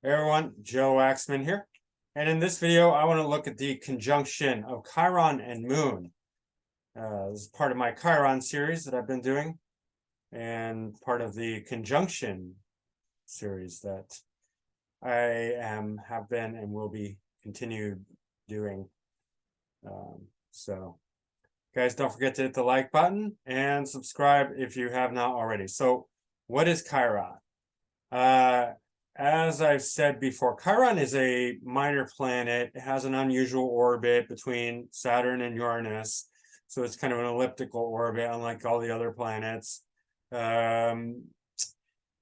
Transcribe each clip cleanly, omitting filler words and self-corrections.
Hey everyone, Joe Waxman here. And in this video, I want to look at the conjunction of Chiron and Moon. This is part of my Chiron series that I've been doing, and part of the conjunction series that have been and will be continued doing. So guys, don't forget to hit the like button and subscribe if you have not already. So what is Chiron? As I've said before, Chiron is a minor planet. It has an unusual orbit between Saturn and Uranus. So it's kind of an elliptical orbit, unlike all the other planets. It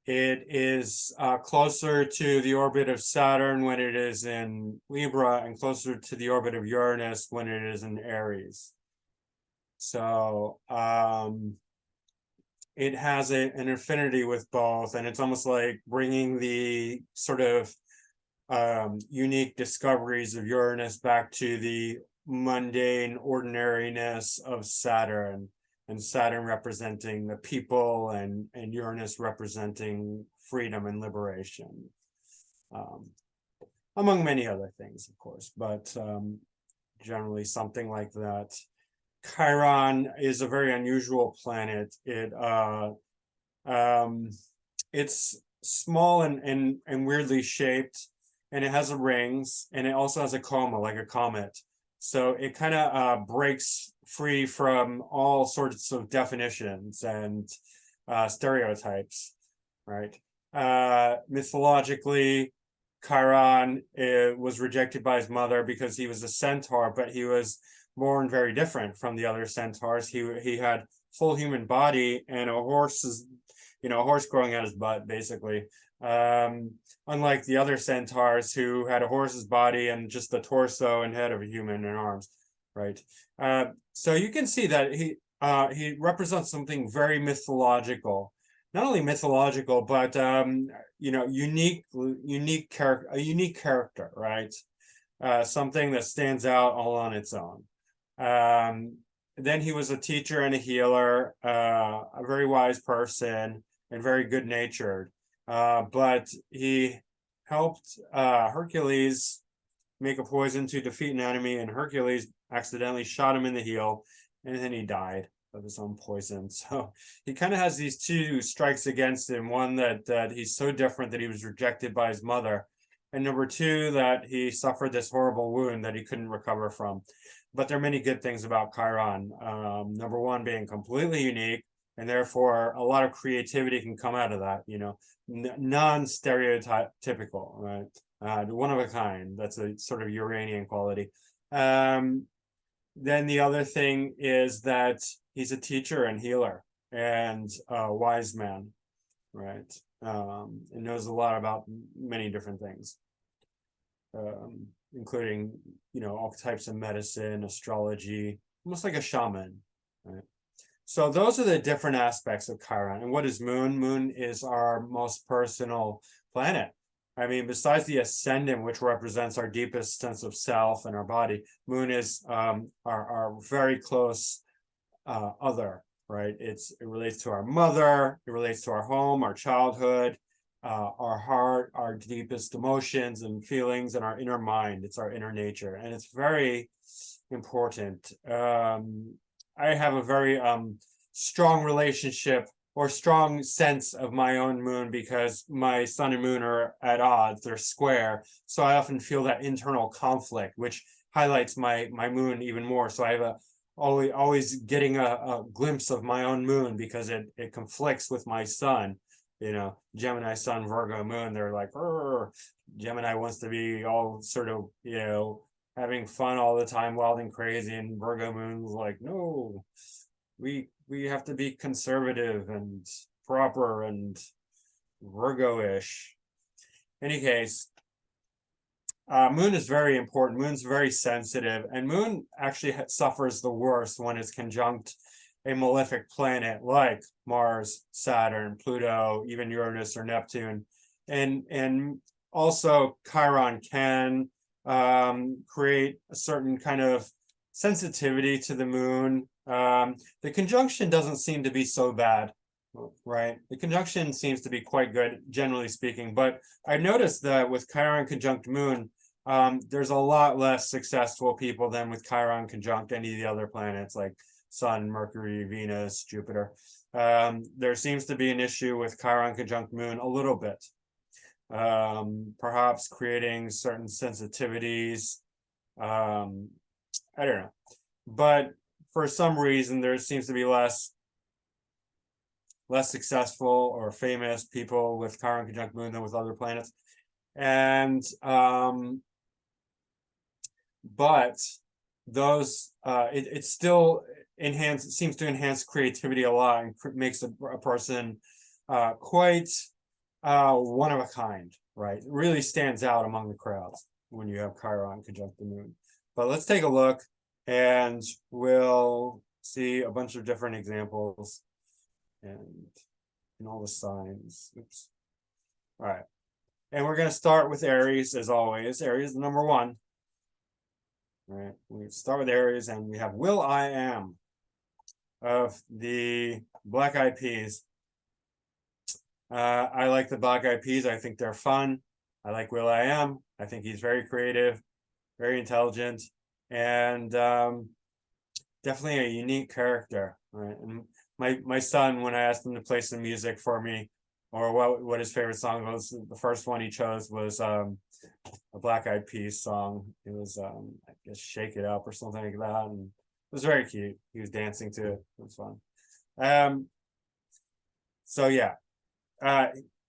is closer to the orbit of Saturn when it is in Libra, and closer to the orbit of Uranus when it is in Aries. So it has an affinity with both, and it's almost like bringing the sort of unique discoveries of Uranus back to the mundane ordinariness of Saturn, and Saturn representing the people, and Uranus representing freedom and liberation, among many other things, of course, but generally something like that. Chiron is a very unusual planet. It's small and weirdly shaped, and it has rings, and it also has a coma like a comet. So it kind of breaks free from all sorts of definitions and stereotypes, right? Mythologically, Chiron was rejected by his mother because he was a centaur, but he was born very different from the other centaurs. He had full human body and a horse's, a horse growing out his butt, basically. Unlike the other centaurs who had a horse's body and just the torso and head of a human and arms, right? So you can see that he represents something very mythological. Not only mythological, but unique character, right? Something that stands out all on its own. Then he was a teacher and a healer, a very wise person and very good-natured. But he helped Hercules make a poison to defeat an enemy, and Hercules accidentally shot him in the heel, and then he died of his own poison. So he kind of has these two strikes against him. One, that he's so different that he was rejected by his mother, and number two, that he suffered this horrible wound that he couldn't recover from. But there are many good things about Chiron. Number one, being completely unique, and therefore a lot of creativity can come out of that, non-stereotypical, right? One of a kind. That's a sort of Uranian quality. Then the other thing is that he's a teacher and healer and a wise man, right? And knows a lot about many different things, including, all types of medicine, astrology, almost like a shaman, right? So those are the different aspects of Chiron. And what is Moon? Moon is our most personal planet. I mean, besides the ascendant, which represents our deepest sense of self and our body, Moon is our very close other, right? It relates to our mother, it relates to our home, our childhood, our heart, our deepest emotions and feelings, and our inner mind. It's our inner nature, and it's very important. I have a very strong relationship or strong sense of my own moon because my sun and moon are at odds, they're square. So I often feel that internal conflict, which highlights my moon even more. So I have always getting a glimpse of my own moon because it conflicts with my sun. Gemini sun, Virgo moon, they're like, Gemini wants to be all sort of, having fun all the time, wild and crazy, and Virgo moon's like, no, we have to be conservative and proper and Virgo-ish. Any case, Moon is very important. Moon's very sensitive, and Moon actually suffers the worst when it's conjunct a malefic planet like Mars, Saturn, Pluto, even Uranus or Neptune. And also Chiron can create a certain kind of sensitivity to the moon. The conjunction doesn't seem to be so bad right? The conjunction seems to be quite good, generally speaking, but I noticed that with Chiron conjunct Moon, there's a lot less successful people than with Chiron conjunct any of the other planets like Sun, Mercury, Venus, Jupiter. There seems to be an issue with Chiron conjunct Moon a little bit, perhaps creating certain sensitivities. I don't know, but for some reason there seems to be less successful or famous people with Chiron conjunct Moon than with other planets. And but those it still seems to enhance creativity a lot and makes a person quite one of a kind, right? It really stands out among the crowds when you have Chiron conjunct the Moon. But let's take a look and we'll see a bunch of different examples and all the signs. Oops. All right. And we're going to start with Aries as always. Aries is number one. All right. We start with Aries and we have Will I Am of the Black Eyed Peas. I like the Black Eyed Peas. I think they're fun. I like Will I Am. I think he's very creative, very intelligent, and definitely a unique character. Right. And my son, when I asked him to play some music for me, or what his favorite song was, the first one he chose was a Black Eyed Peas song. It was I guess Shake It Up or something like that, and it was very cute. He was dancing to it. It was fun. So yeah,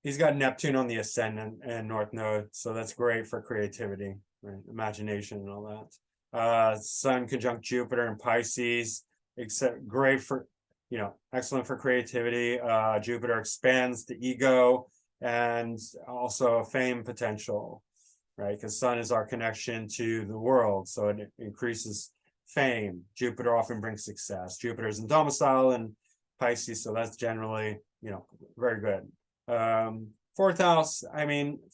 he's got Neptune on the ascendant and North Node, so that's great for creativity, right? Imagination and all that. Sun conjunct Jupiter in Pisces, except great for, excellent for creativity. Jupiter expands the ego and also fame potential, right? Because Sun is our connection to the world, so it increases fame. Jupiter often brings success. Jupiter is in domicile in Pisces, so that's generally, very good. Fourth house,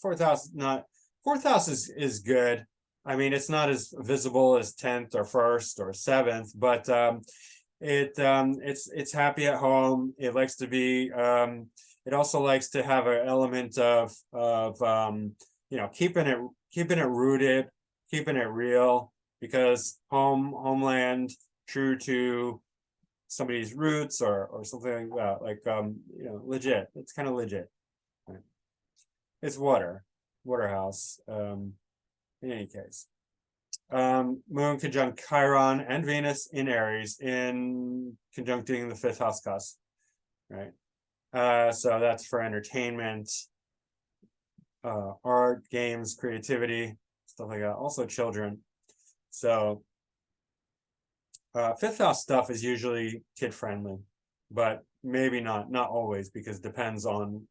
fourth house is good. I mean, it's not as visible as 10th or 1st or 7th, but it's happy at home. It likes to be it also likes to have an element of keeping it rooted, keeping it real, because homeland, true to somebody's roots or something like that, legit. It's kind of legit. Right? It's water house. In any case, Moon conjunct Chiron and Venus in Aries, in conjuncting the 5th house cusp, right? So that's for entertainment, art, games, creativity, stuff like that. Also children. So 5th house stuff is usually kid friendly, but maybe not always, because it depends on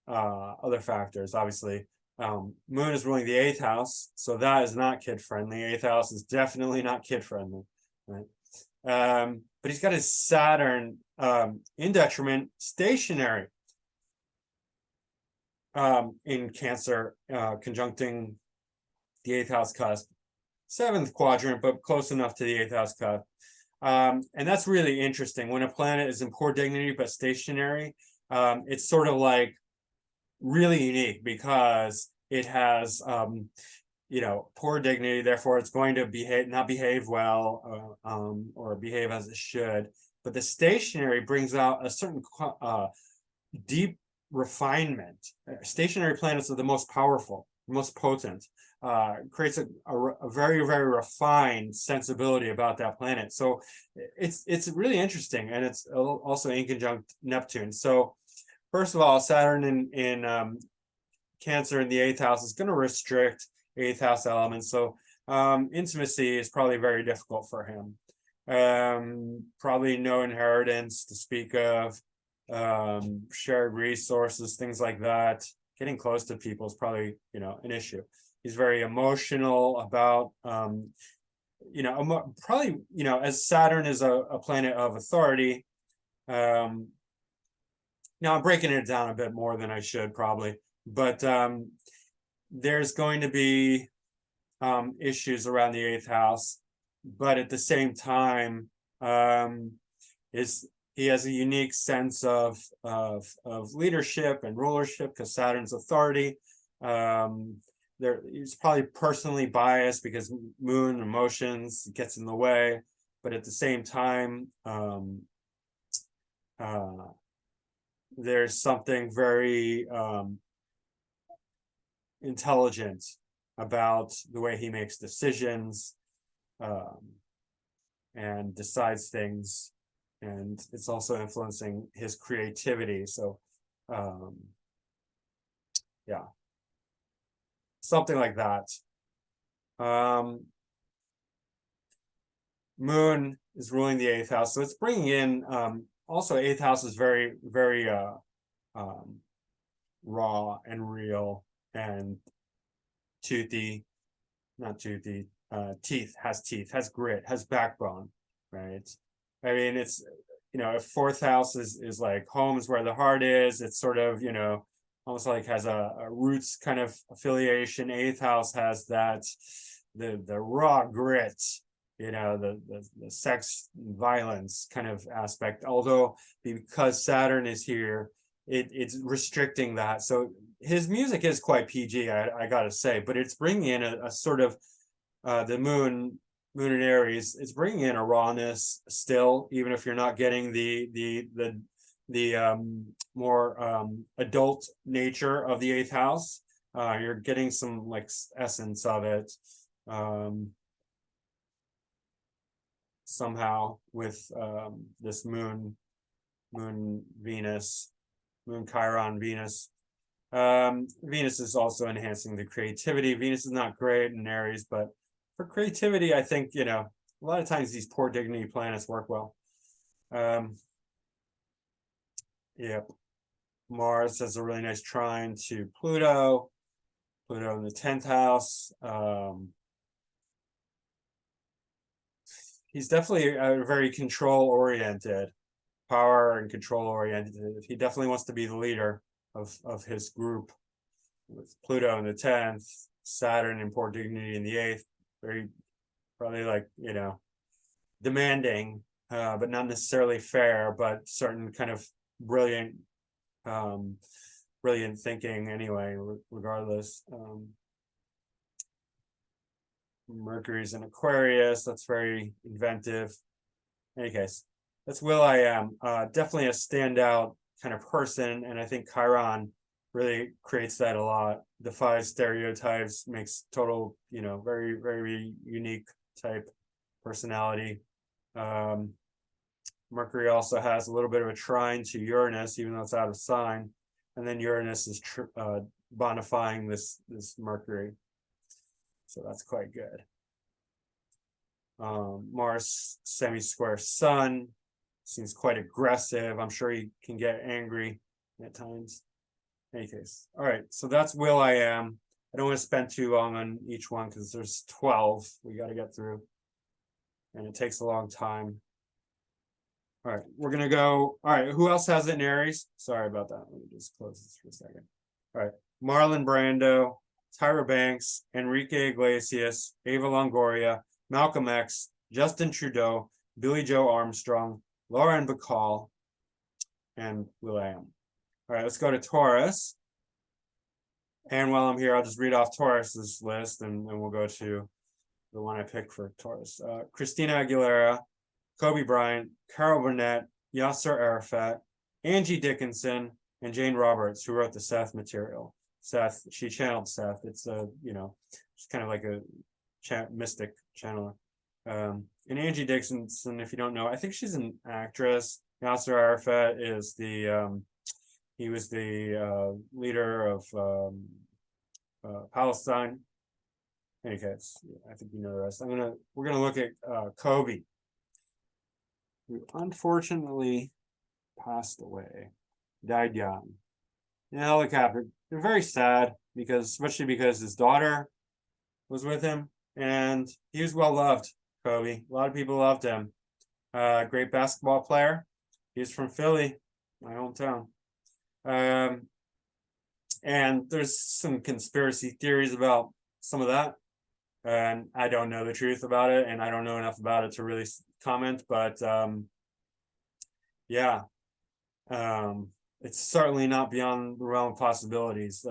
other factors. Obviously, Moon is ruling the 8th house, so that is not kid friendly. 8th house is definitely not kid friendly, right? But he's got his Saturn in detriment stationary in Cancer, conjuncting the 8th house cusp, 7th quadrant, but close enough to the 8th house cusp. And that's really interesting. When a planet is in poor dignity but stationary, it's sort of like really unique, because it has poor dignity, therefore it's going to not behave well, or behave as it should. But the stationary brings out a certain deep refinement. Stationary planets are the most powerful, most potent, creates a very, very refined sensibility about that planet. So it's really interesting, and it's also in conjunct Neptune. So first of all, Saturn in Cancer in the 8th house is going to restrict 8th house elements. So intimacy is probably very difficult for him. Probably no inheritance to speak of, shared resources, things like that. Getting close to people is probably, an issue. He's very emotional about, probably, as Saturn is a planet of authority. Now I'm breaking it down a bit more than I should probably, but there's going to be issues around the 8th house, but at the same time, he he has a unique sense of leadership and rulership because Saturn's authority. He's probably personally biased because moon emotions gets in the way, but at the same time, there's something very intelligent about the way he makes decisions and decides things, and it's also influencing his creativity. So yeah, something like that. Moon is ruling the 8th house, so it's bringing in also 8th house is very, very raw and real and toothy, not toothy, teeth, has grit, has backbone, right? I mean, it's, if 4th house is like home is where the heart is, it's sort of, almost like has a roots kind of affiliation. 8th house has that, the raw grit, the sex violence kind of aspect, although because Saturn is here, it's restricting that. So his music is quite PG, I gotta say, but it's bringing in a sort of the moon in Aries. It's bringing in a rawness still, even if you're not getting the more adult nature of the 8th house. You're getting some like essence of it somehow with this moon Venus, moon Chiron Venus. Venus is also enhancing the creativity. Venus is not great in Aries, but for creativity, I think, a lot of times these poor dignity planets work well. Yep. Mars has a really nice trine to Pluto in the 10th house. He's definitely very control-oriented, power and control-oriented. He definitely wants to be the leader of his group. With Pluto in the 10th, Saturn in poor dignity in the 8th, very probably like, demanding, but not necessarily fair, but certain kind of brilliant thinking anyway, regardless. Mercury's in Aquarius, that's very inventive. In any case, that's Will.i.am. Definitely a standout kind of person, and I think Chiron really creates that a lot. Defies stereotypes, makes total, very, very unique type personality. Mercury also has a little bit of a trine to Uranus, even though it's out of sign, and then Uranus is bonifying this Mercury, so that's quite good. Mars semi-square Sun seems quite aggressive. I'm sure he can get angry at times. In any case, all right, so that's Will.i.am. I don't want to spend too long on each one because there's 12 we got to get through, and it takes a long time. All right, we're gonna go. All right, who else has it in Aries? Sorry about that. Let me just close this for a second. All right, Marlon Brando, Tyra Banks, Enrique Iglesias, Ava Longoria, Malcolm X, Justin Trudeau, Billy Joe Armstrong, Lauren Bacall, and Will.i.am. All right, let's go to Taurus. And while I'm here, I'll just read off Taurus's list, and we'll go to the one I picked for Taurus. Christina Aguilera, Kobe Bryant, Carol Burnett, Yasser Arafat, Angie Dickinson, and Jane Roberts, who wrote the Seth material. Seth, she channeled Seth. It's she's kind of like a mystic channeler. And Angie Dickinson, if you don't know, I think she's an actress. Yasser Arafat is he was the leader of Palestine. In any case, I think you know the rest. We're gonna look at Kobe, who unfortunately passed away, died young in a helicopter. They're very sad especially because his daughter was with him, and he was well loved. Kobe, a lot of people loved him. Great basketball player. He's from Philly, my hometown. And there's some conspiracy theories about some of that, and I don't know the truth about it, and I don't know enough about it to really comment, but Yeah. It's certainly not beyond the realm of possibilities.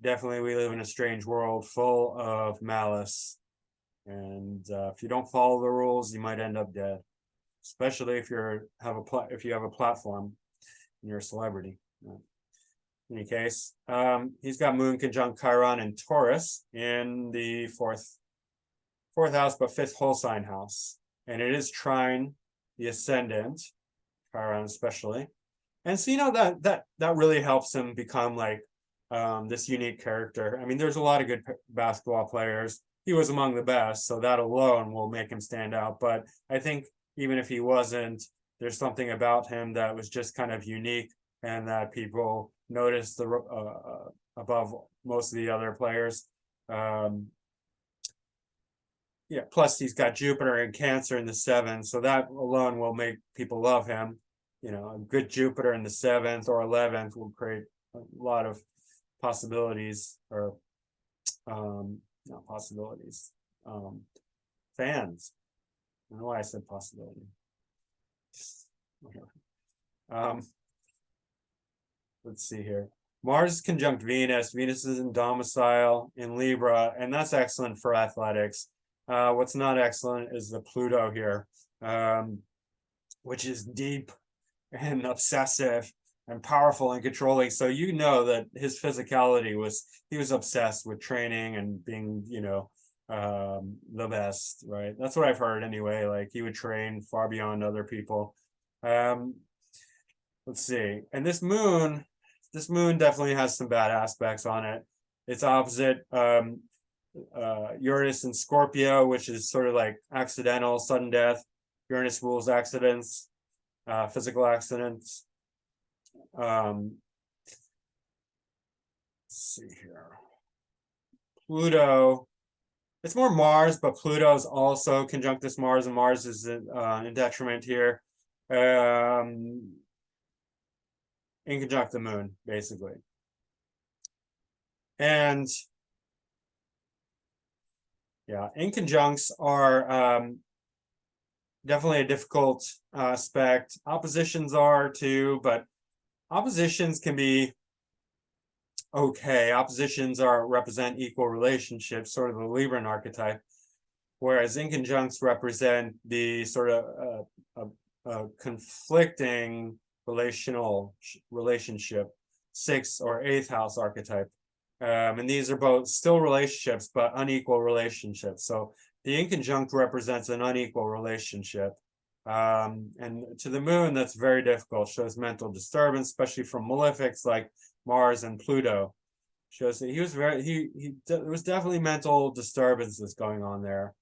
Definitely we live in a strange world full of malice. And if you don't follow the rules, you might end up dead. Especially if you have a platform and you're a celebrity. In any case, he's got Moon conjunct Chiron and Taurus in the fourth house, but fifth whole sign house. And it is trine the ascendant, Chiron especially. And so, you know, that really helps him become like this unique character. I mean, there's a lot of good basketball players. He was among the best, so that alone will make him stand out. But I think even if he wasn't, there's something about him that was just kind of unique and that people noticed above most of the other players. Yeah, plus he's got Jupiter and Cancer in the 7th, so that alone will make people love him. You know, a good Jupiter in the 7th or 11th will create a lot of possibilities, or not possibilities, fans. I don't know why I said possibility. Let's see here. Mars conjunct Venus. Venus is in domicile in Libra, and that's excellent for athletics. What's not excellent is the Pluto here, which is deep and obsessive and powerful and controlling. So you know that his physicality he was obsessed with training and being, you know, the best, right? That's what I've heard anyway. Like he would train far beyond other people. Let's see. And this moon definitely has some bad aspects on it. It's opposite Uranus in Scorpio, which is sort of like accidental, sudden death. Uranus rules accidents, physical accidents. Let's see here. Pluto, it's more Mars, but Pluto's also conjunct this Mars, and Mars is in detriment here. In conjunct the moon, basically. And yeah, inconjuncts are definitely a difficult aspect. Oppositions are too, but oppositions can be okay. Oppositions represent equal relationships, sort of the Libran archetype, whereas inconjuncts represent the sort of conflicting relationship, 6th or 8th house archetype. And these are both still relationships, but unequal relationships. So the inconjunct represents an unequal relationship. And to the moon, that's very difficult. Shows mental disturbance, especially from malefics like Mars and Pluto. Shows that he was there was definitely mental disturbances going on there.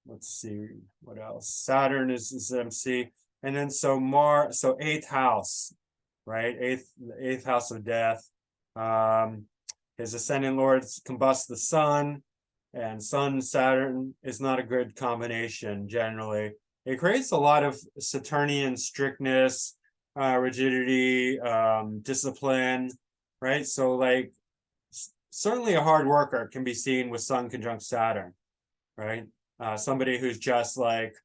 Let's see what else. Saturn is MC, and then so 8th house, right? Eighth house of death. His ascendant lord combusts the sun, and Sun Saturn is not a good combination generally. It creates a lot of Saturnian strictness, rigidity, discipline, right? So like certainly a hard worker can be seen with Sun conjunct Saturn, right? Somebody who's just like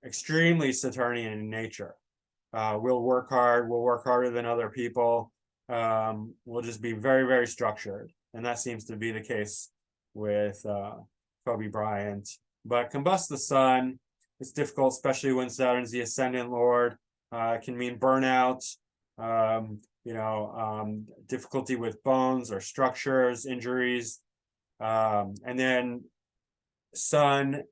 extremely Saturnian in nature. We'll work hard, we'll work harder than other people. We'll just be very, very structured. And that seems to be the case with Kobe Bryant. But combust the sun, it's difficult, especially when Saturn's the ascendant lord. It can mean burnout, difficulty with bones or structures, injuries. And then Sun,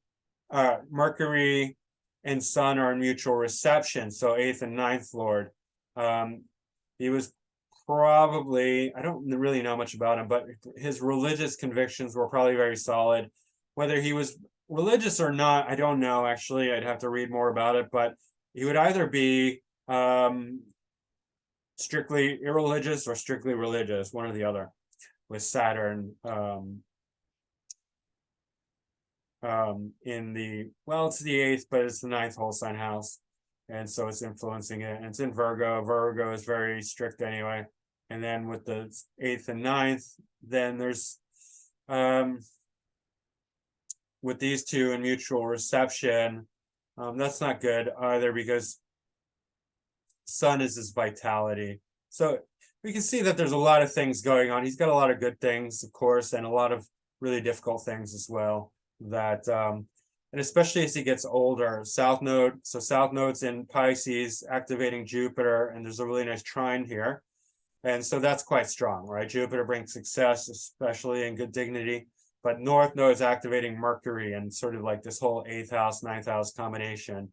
Mercury and Sun are in mutual reception, so 8th and 9th lord. He was probably, I don't really know much about him, but his religious convictions were probably very solid. Whether he was religious or not, I don't know, actually. I'd have to read more about it, but he would either be strictly irreligious or strictly religious, one or the other, with Saturn in the, well, it's the 8th, but it's the 9th whole sign house, and so it's influencing it, and it's in Virgo. Virgo is very strict anyway. And then with the 8th and 9th, then there's with these two in mutual reception, that's not good either, because Sun is his vitality. So we can see that there's a lot of things going on. He's got a lot of good things, of course, and a lot of really difficult things as well. That and especially as he gets older, South Node. So South Node's in Pisces, activating Jupiter, and there's a really nice trine here. And so that's quite strong, right? Jupiter brings success, especially in good dignity. But North Node is activating Mercury, and sort of like this whole 8th house, 9th house combination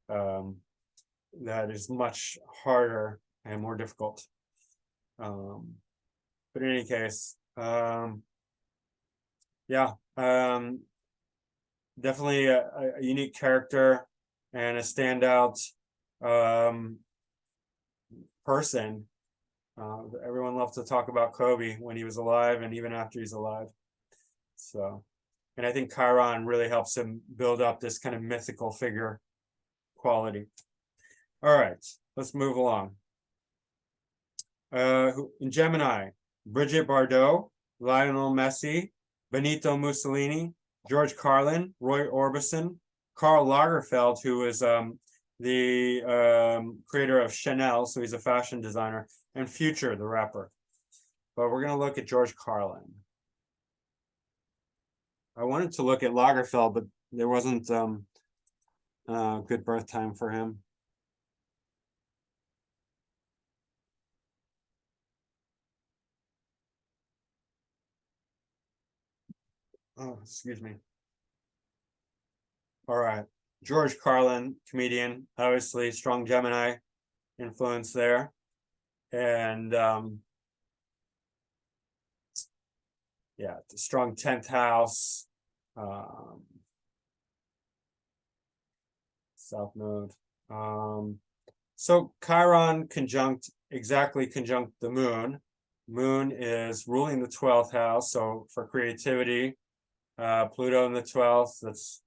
that is much harder and more difficult. But in any case, yeah, definitely a unique character and a standout person. Everyone loved to talk about Kobe when he was alive and even after he's alive. So, and I think Chiron really helps him build up this kind of mythical figure quality. All right, let's move along. In Gemini, Brigitte Bardot, Lionel Messi, Benito Mussolini, George Carlin, Roy Orbison, Karl Lagerfeld, who is the creator of Chanel, so he's a fashion designer, and Future, the rapper. But we're going to look at George Carlin. I wanted to look at Lagerfeld, but there wasn't good birth time for him. Oh, excuse me. All right. George Carlin, comedian, obviously strong Gemini influence there. And yeah, the strong 10th house, South Node. So Chiron conjunct the moon. Moon is ruling the 12th house. So for creativity, Pluto in the 12th, that's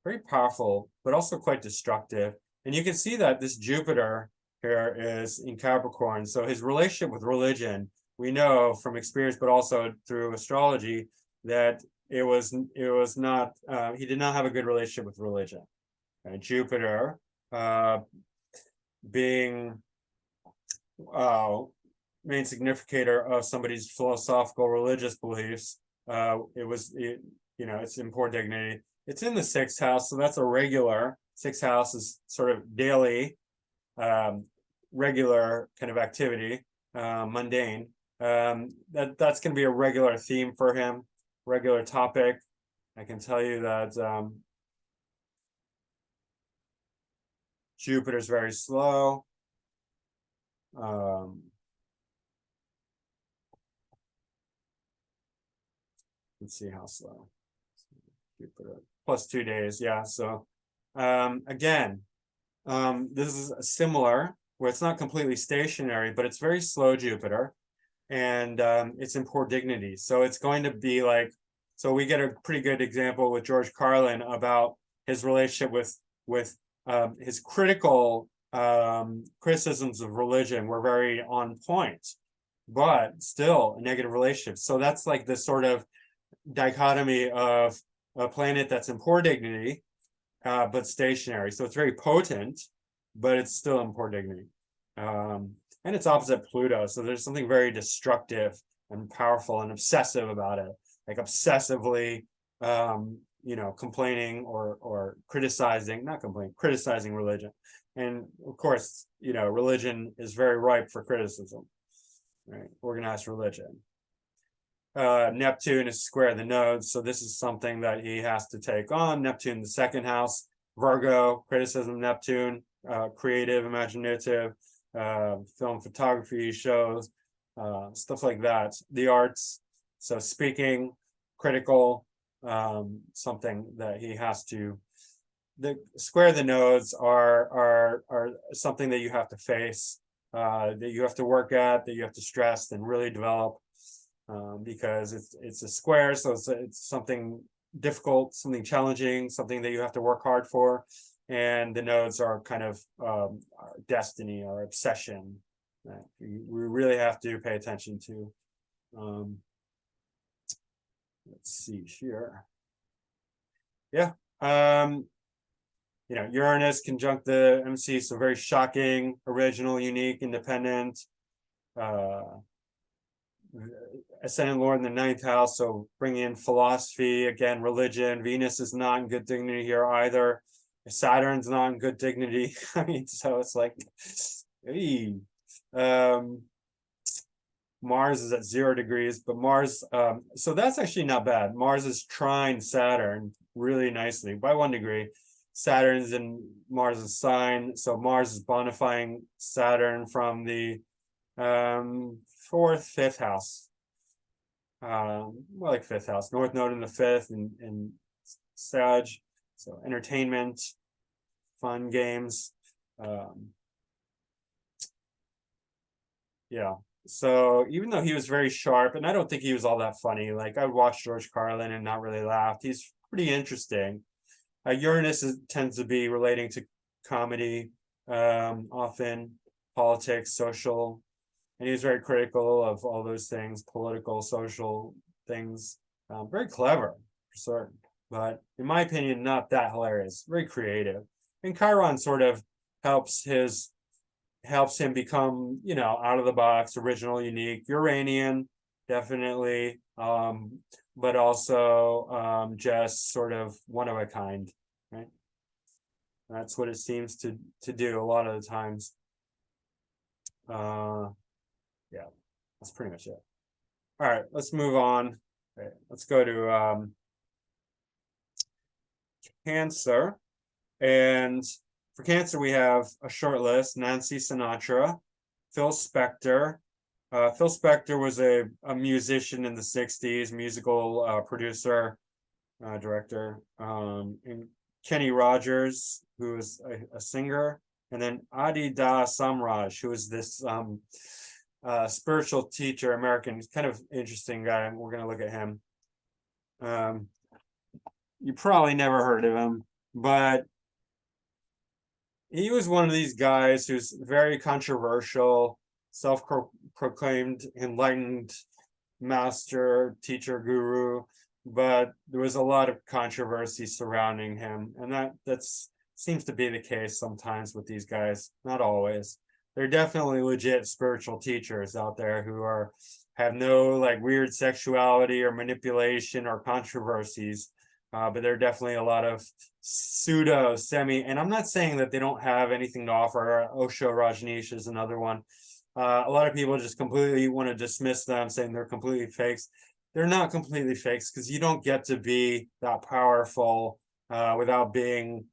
very powerful, but also quite destructive. And you can see that this Jupiter here is in Capricorn. So his relationship with religion, we know from experience, but also through astrology, that it was not, he did not have a good relationship with religion. Jupiter being main significator of somebody's philosophical religious beliefs, it's in poor dignity. It's in the 6th house, so that's a regular. 6th house is sort of daily, regular kind of activity, mundane. That's going to be a regular theme for him, regular topic. I can tell you that Jupiter's very slow. Let's see how slow. Jupiter plus 2 days, yeah. So again, this is similar, where it's not completely stationary, but it's very slow Jupiter, and it's in poor dignity. So it's going to be like, so we get a pretty good example with George Carlin about his relationship with his critical criticisms of religion were very on point, but still a negative relationship. So that's like this sort of dichotomy of a planet that's in poor dignity, but stationary. So it's very potent, but it's still in poor dignity. And it's opposite Pluto. So there's something very destructive and powerful and obsessive about it, like obsessively, complaining or criticizing, not complaining, criticizing religion. And of course, religion is very ripe for criticism, right? Organized religion. Neptune is square the nodes, so this is something that he has to take on. Neptune, the 2nd house, Virgo, criticism, Neptune, creative, imaginative, film photography shows, stuff like that. The arts, so speaking, critical, something that he has to. The square the nodes are something that you have to face, that you have to work at, that you have to stress and really develop. Because it's a square, so it's something difficult, something challenging, something that you have to work hard for, and the nodes are kind of our destiny, our obsession that we really have to pay attention to. let's see here. Yeah. Uranus conjunct the MC, so very shocking, original, unique, independent. Ascendant Lord in the ninth house, so bringing in philosophy, again, religion. Venus is not in good dignity here either. Saturn's not in good dignity. I mean, so it's like, hey. Mars is at 0 degrees, but Mars, so that's actually not bad. Mars is trine Saturn really nicely by 1 degree. Saturn's in Mars's sign, so Mars is bonifying Saturn from the 4th, 5th house. More like 5th house, North Node in the 5th, and Sag, so entertainment, fun games. Yeah. So even though he was very sharp, and I don't think he was all that funny, like I watched George Carlin and not really laughed. He's pretty interesting. Uranus tends to be relating to comedy, often politics, social, and he was very critical of all those things, political, social things. Very clever, for certain, but in my opinion, not that hilarious. Very creative, and Chiron sort of helps him become, out of the box, original, unique, Uranian, definitely, but also just sort of one of a kind, right? That's what it seems to do a lot of the times. Yeah, that's pretty much it. All right, let's move on. Okay, let's go to Cancer. And for Cancer, we have a short list: Nancy Sinatra, Phil Spector. Phil Spector was a musician in the 60s, musical producer, director. And Kenny Rogers, who was a singer. And then Adi Da Samraj, who is this spiritual teacher, American. He's kind of interesting guy, and we're going to look at him. You probably never heard of him, but he was one of these guys who's very controversial, self-proclaimed enlightened master, teacher, guru, but there was a lot of controversy surrounding him, and that seems to be the case sometimes with these guys. Not always. There are definitely legit spiritual teachers out there who have no like weird sexuality or manipulation or controversies. But there are definitely a lot of pseudo, semi, and I'm not saying that they don't have anything to offer. Osho Rajneesh is another one. A lot of people just completely want to dismiss them, saying they're completely fakes. They're not completely fakes, because you don't get to be that powerful without being,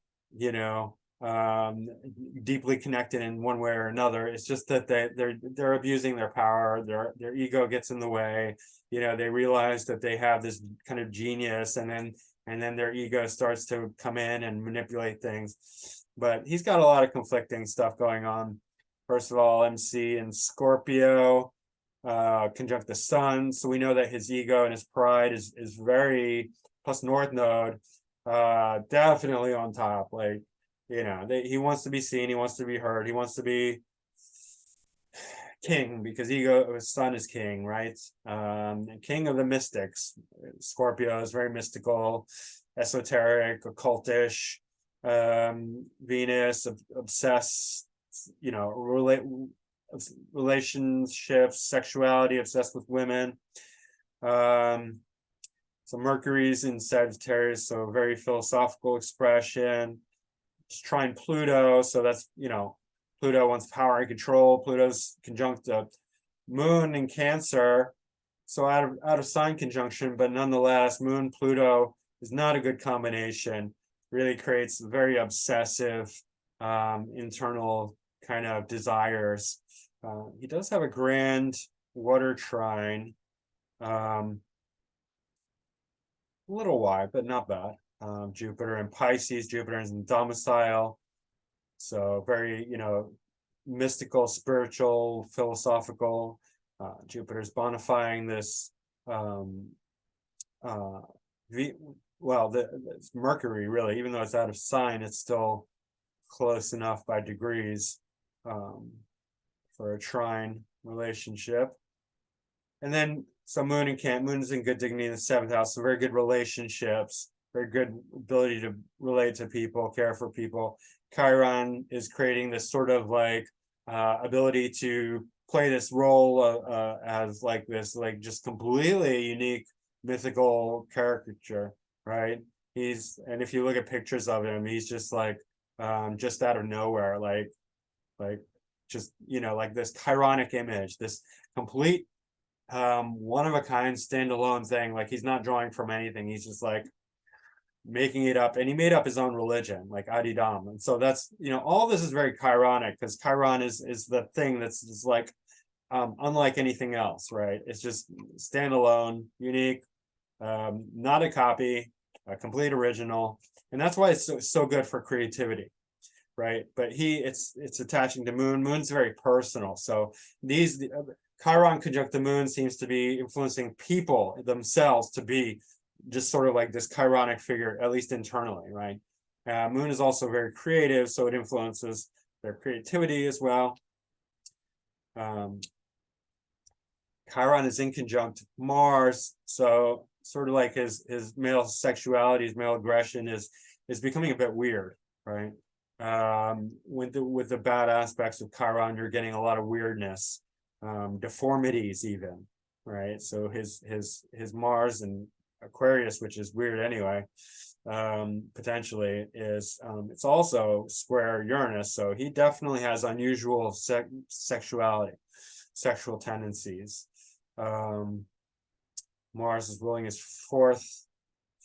deeply connected in one way or another. It's just that they're abusing their power. Their ego gets in the way. They realize that they have this kind of genius, and then their ego starts to come in and manipulate things. But he's got a lot of conflicting stuff going on. First of all, MC in Scorpio, conjunct the sun. So we know that his ego and his pride is very, plus North Node, definitely on top. Like, he wants to be seen, he wants to be heard, he wants to be king, because his sun is king, right? King of the mystics. Scorpio is very mystical, esoteric, occultish. Venus, obsessed, relationships, sexuality, obsessed with women. So Mercury's in Sagittarius, so very philosophical expression. It's trine Pluto, so that's, Pluto wants power and control. Pluto's conjunct Moon in Cancer, so out of sign conjunction, but nonetheless, Moon Pluto is not a good combination. Really creates very obsessive internal kind of desires. He does have a grand water trine, a little wide, but not bad. Jupiter in Pisces. Jupiter is in domicile, so very, mystical, spiritual, philosophical. Jupiter's bonifying this it's Mercury, really. Even though it's out of sign, it's still close enough by degrees for a trine relationship. And then, so Moon and Cancer, Moon's in good dignity in the 7th house, so very good relationships, very good ability to relate to people, care for people. Chiron is creating this sort of like ability to play this role as like this, like just completely unique mythical caricature, right? And if you look at pictures of him, he's just like just out of nowhere, like just, you know, like this chironic image, this complete one of a kind standalone thing. Like he's not drawing from anything, he's just like making it up, and he made up his own religion, like Adidam. And so that's, you know, all this is very chironic, because Chiron is the thing that's just like unlike anything else, right? It's just standalone, unique, not a copy, a complete original. And that's why it's so good for creativity, right? But it's attaching to Moon. Moon's very personal. So Chiron conjunct the Moon seems to be influencing people themselves to be just sort of like this chironic figure, at least internally, right? Moon is also very creative, so it influences their creativity as well. Chiron is in conjunct Mars, so sort of like his male sexuality, his male aggression is becoming a bit weird, right? With the bad aspects of Chiron, you're getting a lot of weirdness, deformities even, right? So his Mars and Aquarius, which is weird anyway, potentially is it's also square Uranus, so he definitely has unusual sexuality, sexual tendencies. Mars is ruling his fourth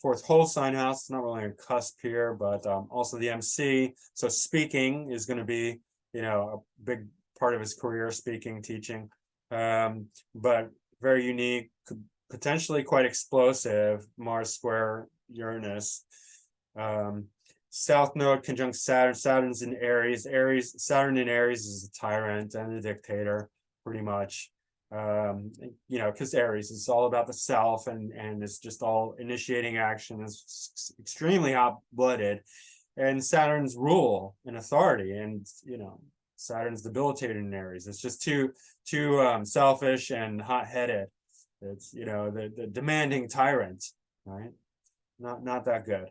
whole sign house. It's not really a cusp here, but also the MC. So speaking is going to be, you know, a big part of his career, speaking, teaching, but very unique, potentially quite explosive. Mars square Uranus. South node conjunct Saturn. Saturn's in Aries. Saturn in Aries is a tyrant and a dictator, pretty much. You know, because Aries is all about the self, and it's just all initiating action, is extremely hot-blooded, and Saturn's rule and authority, and you know, Saturn's debilitated in Aries. It's just too selfish and hot-headed. It's, you know, the demanding tyrant, right? Not that good.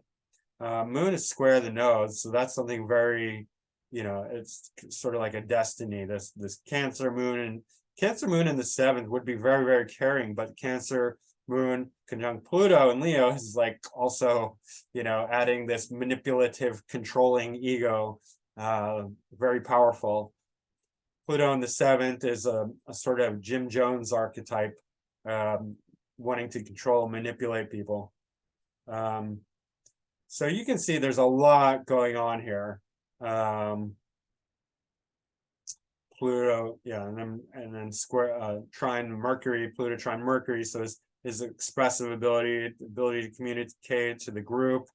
Moon is square the nodes, so that's something very, you know, it's sort of like a destiny. This Cancer Moon and Cancer Moon in the 7th would be very, very caring, but Cancer Moon conjunct Pluto and Leo is like also, you know, adding this manipulative, controlling ego, very powerful. Pluto in the 7th is a sort of Jim Jones archetype, wanting to control, manipulate people. So you can see there's a lot going on here. Pluto, yeah, and then square trine Mercury, Pluto trine Mercury. So his expressive ability to communicate to the group.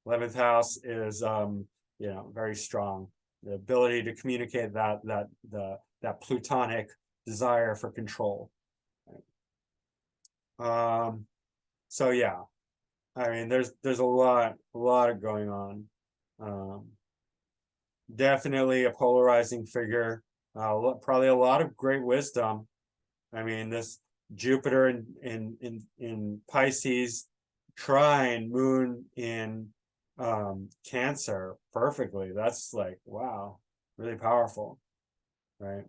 11th house is you know, very strong. The ability to communicate that plutonic desire for control. So yeah, I mean, there's a lot going on. Definitely a polarizing figure. Probably a lot of great wisdom. I mean, this Jupiter in Pisces, trine Moon in Cancer perfectly. That's like, wow, really powerful, right?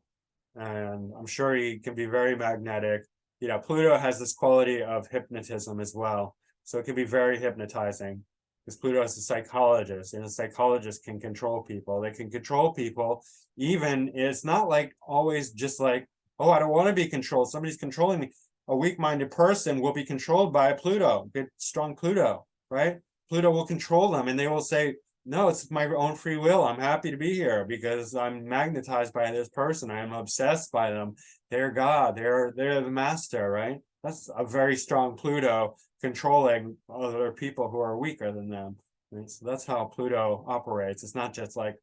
And I'm sure he can be very magnetic. You know, Pluto has this quality of hypnotism as well, so it can be very hypnotizing, because Pluto is a psychologist, and a psychologist can control people. They can control people, even it's not like always just like, oh, I don't want to be controlled, somebody's controlling me. A weak-minded person will be controlled by Pluto, good strong Pluto, right? Pluto will control them, and they will say, no, it's my own free will, I'm happy to be here because I'm magnetized by this person, I'm obsessed by them, they're God, they're the master, right? That's a very strong Pluto controlling other people who are weaker than them. And so that's how Pluto operates. It's not just like,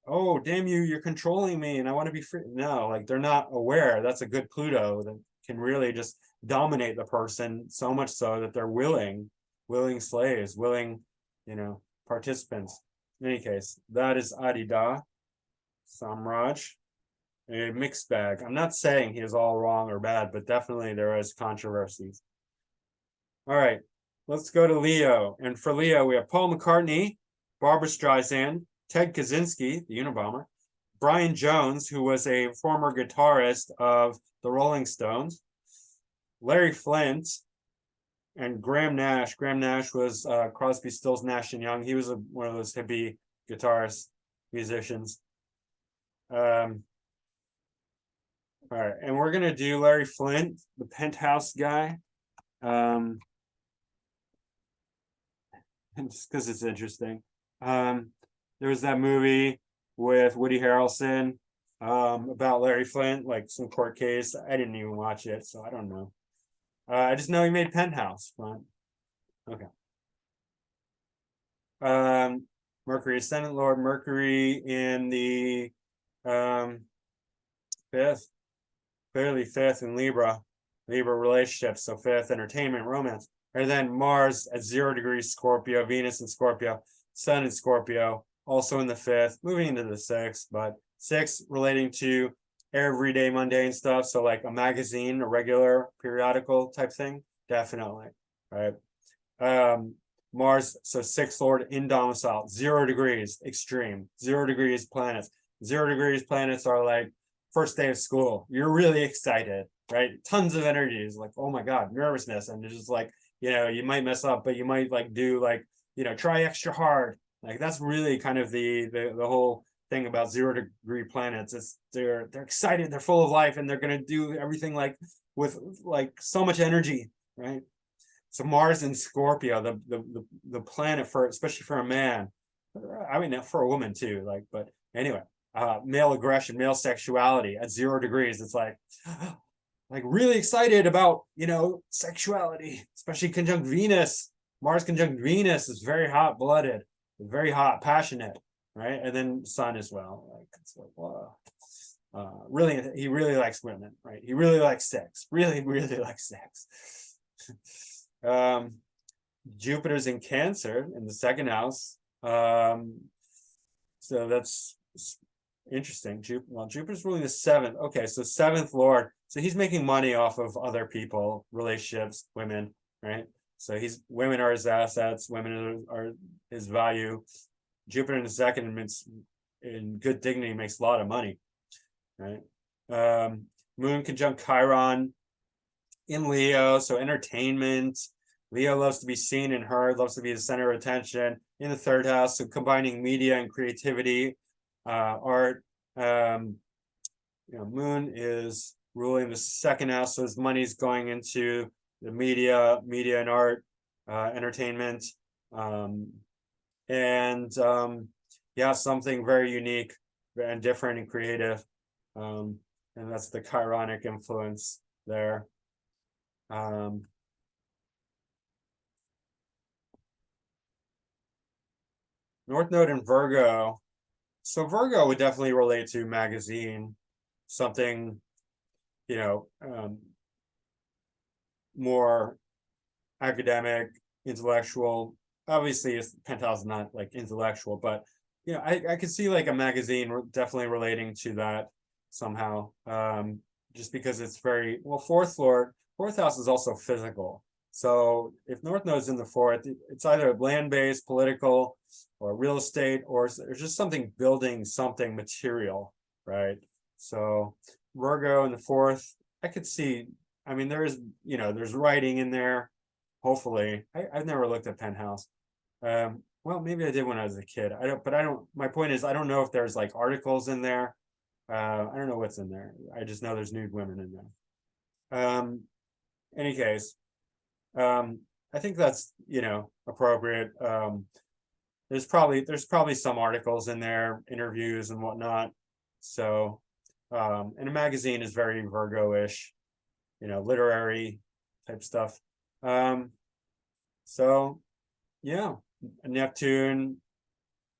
oh, damn you, you're controlling me and I want to be free. No, like they're not aware. That's a good Pluto that can really just dominate the person, so much so that they're willing slaves, willing, you know, participants. In any case, that is Adida Samraj. a mixed bag. I'm not saying he is all wrong or bad, but definitely there is controversies. All right, let's go to Leo. And for Leo, we have Paul McCartney, Barbra Streisand, Ted Kaczynski, the Unabomber, Brian Jones, who was a former guitarist of the Rolling Stones, Larry Flint, and Graham Nash. Graham Nash was Crosby, Stills, Nash and Young. He was one of those hippie guitarists, musicians. All right, and we're gonna do Larry Flint, the Penthouse guy. Just because it's interesting. There was that movie with Woody Harrelson about Larry Flint, like some court case. I didn't even watch it, so I don't know. I just know he made Penthouse. But, okay. Mercury Ascendant Lord, Mercury in the fifth, clearly fifth in Libra relationships, so fifth, entertainment, romance. And then Mars at 0 degrees Scorpio, Venus in Scorpio, Sun in Scorpio, also in the fifth, moving into the sixth, but sixth relating to everyday mundane stuff. So like a magazine, a regular periodical type thing, definitely, right? Mars, so sixth lord in domicile, 0 degrees, extreme, 0 degrees planets. 0 degrees planets are like first day of school. You're really excited, right? Tons of energy. Is like, oh my God, nervousness. And it's just like, you might mess up, but you might like do like, try extra hard. Like that's really kind of the whole thing about 0 degree planets. It's they're excited, they're full of life, and they're gonna do everything like with like so much energy, right? So Mars in Scorpio, the planet for especially for a man, I mean for a woman too, like, but anyway, male aggression, male sexuality at 0 degrees. It's like really excited about sexuality, especially conjunct Venus. Mars conjunct Venus is very hot blooded, very hot, passionate, right? And then Sun as well. Like it's like wow. Really, he really likes women, right? He really likes sex. Really, really likes sex. Jupiter's in Cancer in the second house. So that's interesting. Jupiter's ruling the seventh. Okay, so seventh lord. So he's making money off of other people, relationships, women, right? So women are his assets, women are his value. Jupiter in the second means in good dignity makes a lot of money, right? Moon conjunct Chiron in Leo, so entertainment. Leo loves to be seen and heard, loves to be the center of attention in the third house. So combining media and creativity, art. Moon is ruling the second house, so his money's going into the media and art, entertainment, yeah, something very unique and different and creative, and that's the Chironic influence there. North Node in Virgo. So Virgo would definitely relate to magazine, something, more academic, intellectual. Obviously, Penthouse is not like intellectual, but I could see like a magazine definitely relating to that somehow. Just because it's very well. Fourth house is also physical. So if North Node's in the fourth, it's either land-based, political, or real estate, or there's just something building something material, right? So Virgo in the fourth, I could see. I mean, there's writing in there. Hopefully, I've never looked at Penthouse. Well, maybe I did when I was a kid. I don't. My point is, I don't know if there's like articles in there. I don't know what's in there. I just know there's nude women in there. Any case, I think that's appropriate. There's probably some articles in there, interviews and whatnot. So, and a magazine is very Virgo-ish, literary type stuff. So yeah, Neptune,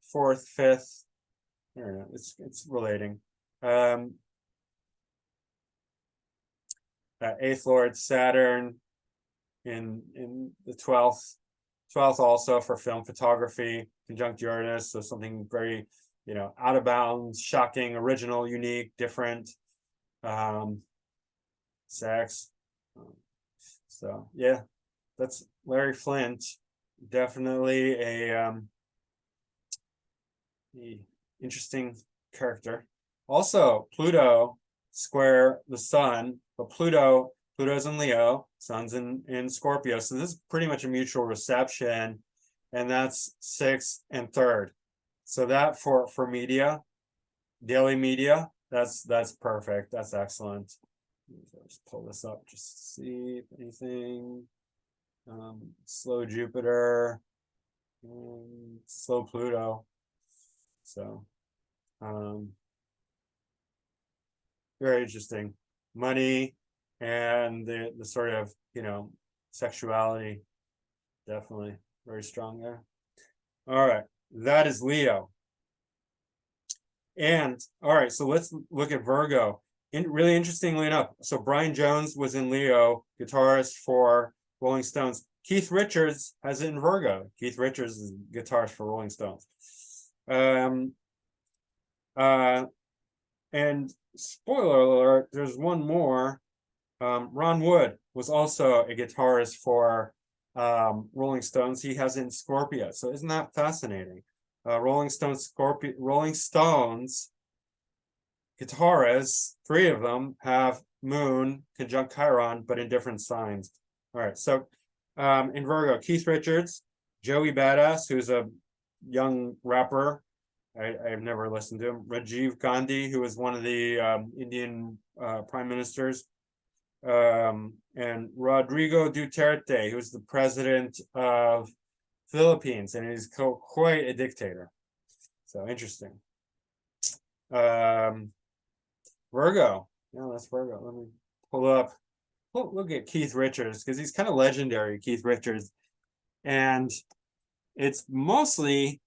fourth, fifth. I don't know. It's relating. Eighth lord Saturn in the 12th also for film photography, conjunct Uranus, so something very you know, out of bounds, shocking, original, unique, different, sex. So yeah, that's Larry Flint. Definitely a interesting character. Also, Pluto square the sun, but Pluto's in Leo, sun's in Scorpio. So this is pretty much a mutual reception, and that's 6th and 3rd. So that for media, daily media, that's perfect. That's excellent. Let's pull this up just to see if anything. Slow Jupiter, slow Pluto. So very interesting. Money and the sort of, you know, sexuality, definitely very strong there. All right, that is Leo. And all right, so let's look at Virgo. Really interestingly enough, so Brian Jones was in Leo, guitarist for Rolling Stones. Keith Richards has it in Virgo. Keith Richards is guitarist for Rolling Stones. And spoiler alert, there's one more. Ron Wood was also a guitarist for Rolling Stones. He has it in Scorpio. So isn't that fascinating? Rolling Stones guitarists, 3 of them have Moon conjunct Chiron, but in different signs. All right, so in Virgo, Keith Richards, Joey Badass, who's a young rapper. I've never listened to him. Rajiv Gandhi, who was one of the Indian prime ministers, and Rodrigo Duterte, who's the president of Philippines, and he's quite a dictator. So interesting. Virgo. Yeah, that's Virgo. Let me pull up. Look at Keith Richards, because he's kind of legendary, Keith Richards. And it's mostly,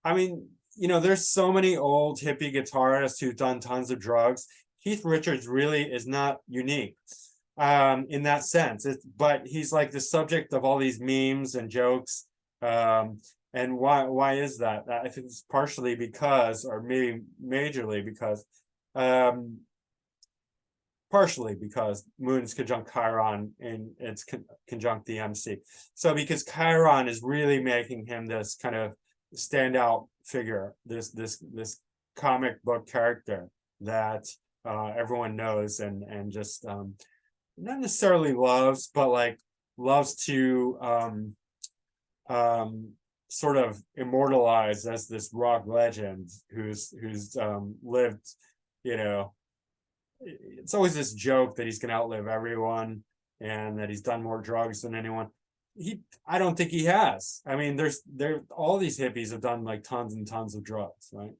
I mean, you know, there's so many old hippie guitarists who've done tons of drugs. Keith Richards really is not unique in that sense. But he's like the subject of all these memes and jokes. And why is that? I think it's partially because, or maybe majorly because, partially because Moon's conjunct Chiron and it's conjunct the MC. So because Chiron is really making him this kind of standout figure, this comic book character that everyone knows and just not necessarily loves, but like loves to sort of immortalize as this rock legend who's lived, you know. It's always this joke that he's going to outlive everyone and that he's done more drugs than anyone. I don't think he has. I mean, all these hippies have done like tons and tons of drugs, right?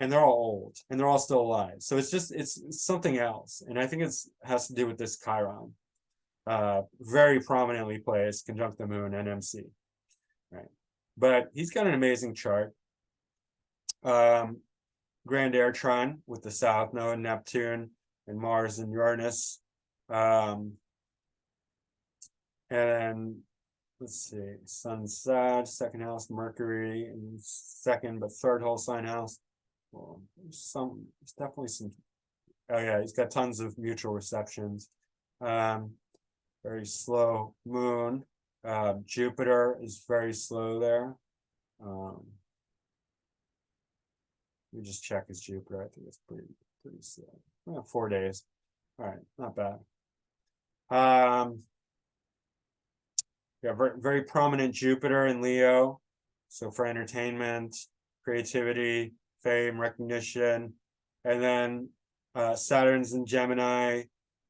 And they're all old and they're all still alive. So it's something else. And I think it has to do with this Chiron. Very prominently placed conjunct the Moon and MC, right? But he's got an amazing chart. Grand Air Trine with the South Node, Neptune, and Mars and Uranus. And let's see, Sun, Sag, 2nd house, Mercury, and 2nd but 3rd whole sign house. Well, there's definitely some. Oh yeah, he's got tons of mutual receptions. Very slow Moon. Jupiter is very slow there. Let me just check his Jupiter. I think it's pretty slow. 4 days. All right, not bad. Yeah, very prominent Jupiter in Leo. So for entertainment, creativity, fame, recognition, and then Saturn's in Gemini,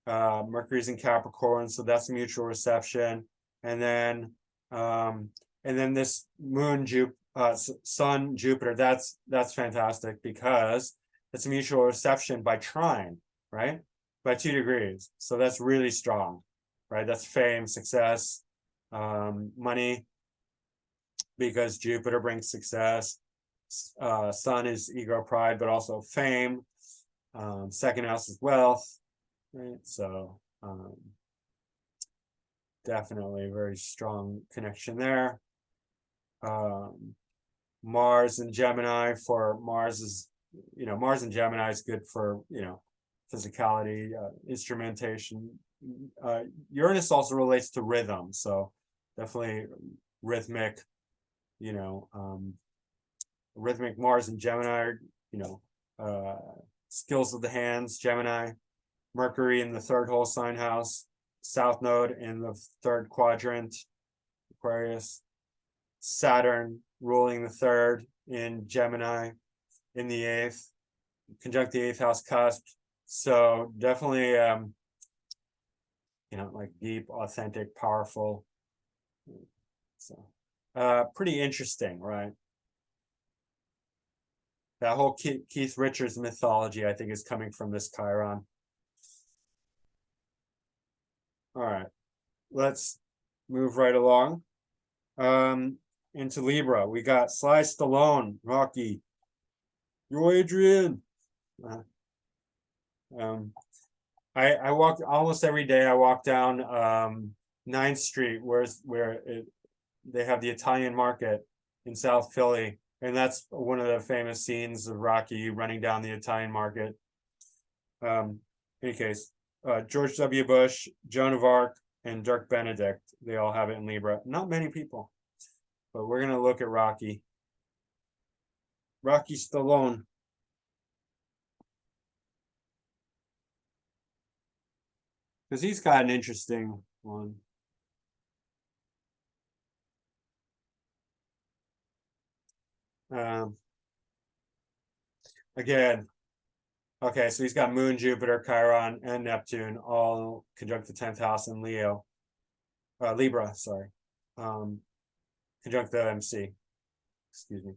Mercury's in Capricorn, so that's a mutual reception, and then this Moon, Sun, Jupiter, that's fantastic because it's a mutual reception by trine, right? By 2 degrees. So that's really strong, right? That's fame, success, money, because Jupiter brings success. Sun is ego, pride, but also fame. 2nd house is wealth, right? So definitely a very strong connection there. Mars and Gemini for Mars is, Mars and Gemini is good for, physicality, instrumentation. Uranus also relates to rhythm, so definitely rhythmic, you know, rhythmic Mars and Gemini, skills of the hands, Gemini, Mercury in the third whole sign house, South Node in the third quadrant, Aquarius, Saturn ruling the third in Gemini in the eighth, conjunct the eighth house cusp. So definitely, like deep, authentic, powerful. So, pretty interesting, right? That whole Keith Richards mythology, I think, is coming from this Chiron. All right, let's move right along. Into Libra, we got Sly Stallone, Rocky. Yo, Adrian. I walk almost every day. I walk down 9th Street, where they have the Italian market in South Philly, and that's one of the famous scenes of Rocky running down the Italian market. Any case, George W. Bush, Joan of Arc, and Dirk Benedict, they all have it in Libra. Not many people, but we're gonna look at Rocky. Rocky Stallone. Because he's got an interesting one. Again, okay, so he's got Moon, Jupiter, Chiron, and Neptune all conjunct the 10th house in Libra, sorry. Conjunct the MC, excuse me.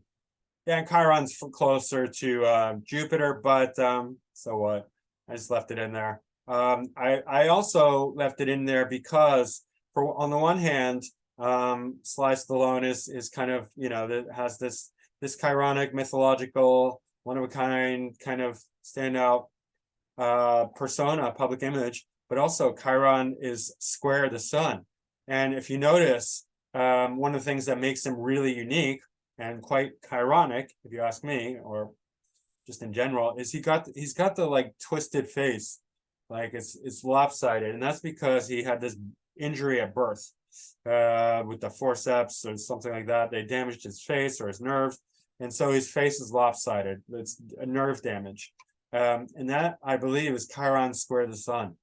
Yeah, and Chiron's closer to Jupiter, but so what? I just left it in there. I also left it in there because, on the one hand, Sly Stallone is kind of, that has this Chironic, mythological, one of a kind of standout persona, public image, but also Chiron is square the sun. And if you notice, one of the things that makes him really unique and quite Chironic, if you ask me, or just in general, is he's got the like twisted face, like it's lopsided, and that's because he had this injury at birth with the forceps or something like that. They damaged his face or his nerves, and so his face is lopsided. It's a nerve damage, and that, I believe, is Chiron square the sun.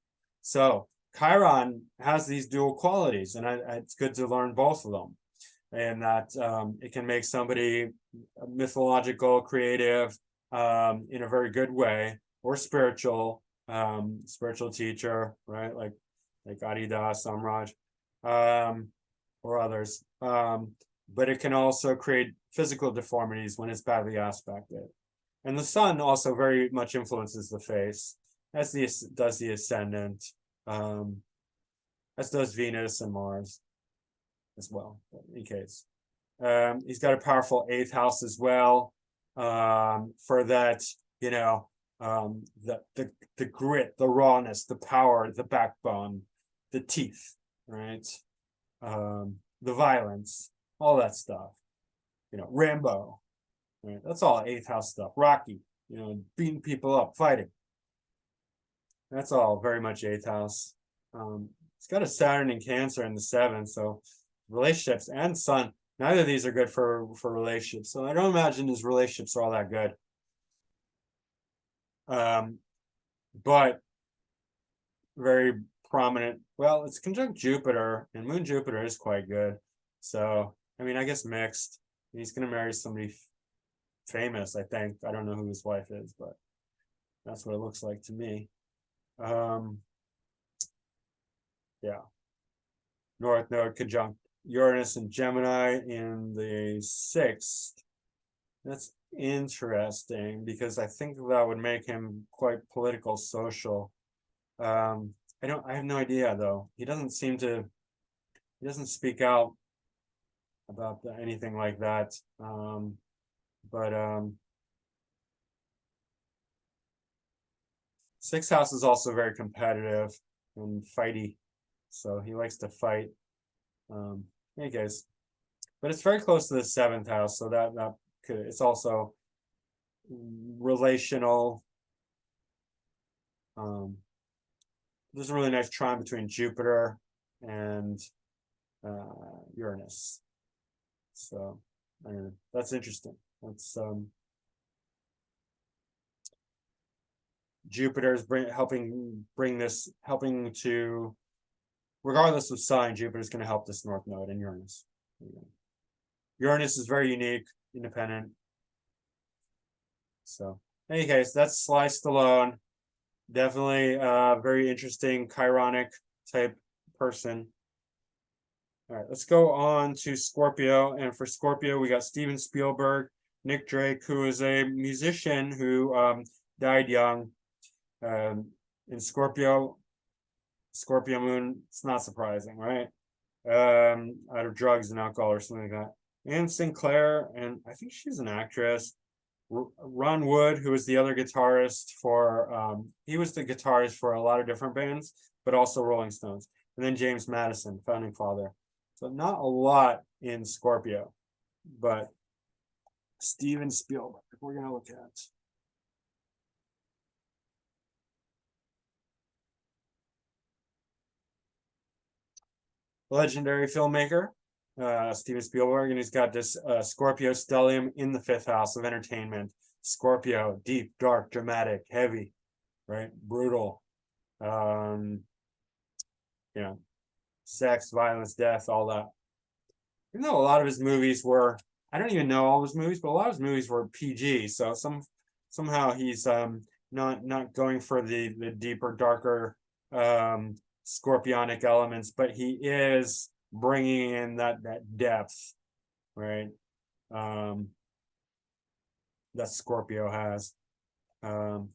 So Chiron has these dual qualities, and it's good to learn both of them, and that it can make somebody mythological, creative, in a very good way, or spiritual teacher, right? Like Adidas, Samraj, or others. But it can also create physical deformities when it's badly aspected. And the sun also very much influences the face, as does the ascendant, as does Venus and Mars as well, in case. He's got a powerful 8th house as well, for that, the grit, the rawness, the power, the backbone, the teeth, right? The violence, all that stuff. Rambo, right? That's all 8th house stuff. Rocky, beating people up, fighting. That's all very much 8th house. It's got a Saturn in Cancer in the 7th, so relationships and Sun, neither of these are good for relationships. So I don't imagine his relationships are all that good. But very prominent. Well, it's conjunct Jupiter, and Moon Jupiter is quite good. So, I mean, I guess mixed. He's going to marry somebody famous, I think. I don't know who his wife is, but that's what it looks like to me. Yeah. North Node conjunct Uranus and Gemini in the 6th. That's interesting because I think that would make him quite political, social. I have no idea though. He doesn't speak out about anything like that. But 6th house is also very competitive and fighty, so he likes to fight. Hey guys, but it's very close to the 7th house, so that it's also relational. There's a really nice trine between Jupiter and Uranus. So that's interesting. That's Jupiter is helping to, regardless of sign, Jupiter is going to help this north node in Uranus. Uranus is very unique, independent. So, in any case, that's Sly Stallone. Definitely a very interesting chironic type person. All right, let's go on to Scorpio. And for Scorpio, we got Steven Spielberg, Nick Drake, who is a musician who died young. In Scorpio moon, it's not surprising, right? Out of drugs and alcohol or something like that. Anne Sinclair, and I think she's an actress. Ron Wood, who was the other guitarist for, he was the guitarist for a lot of different bands, but also Rolling Stones. And then James Madison, founding father. So not a lot in Scorpio, but Steven Spielberg, we're going to look at. Legendary filmmaker, Steven Spielberg, and he's got this Scorpio stellium in the 5th house of entertainment. Scorpio, deep, dark, dramatic, heavy, right? Brutal. Sex, violence, death, all that. Even though a lot of his movies were, I don't even know all his movies, but a lot of his movies were PG. So somehow he's not going for the deeper, darker scorpionic elements, but he is bringing in that depth, right? That Scorpio has. And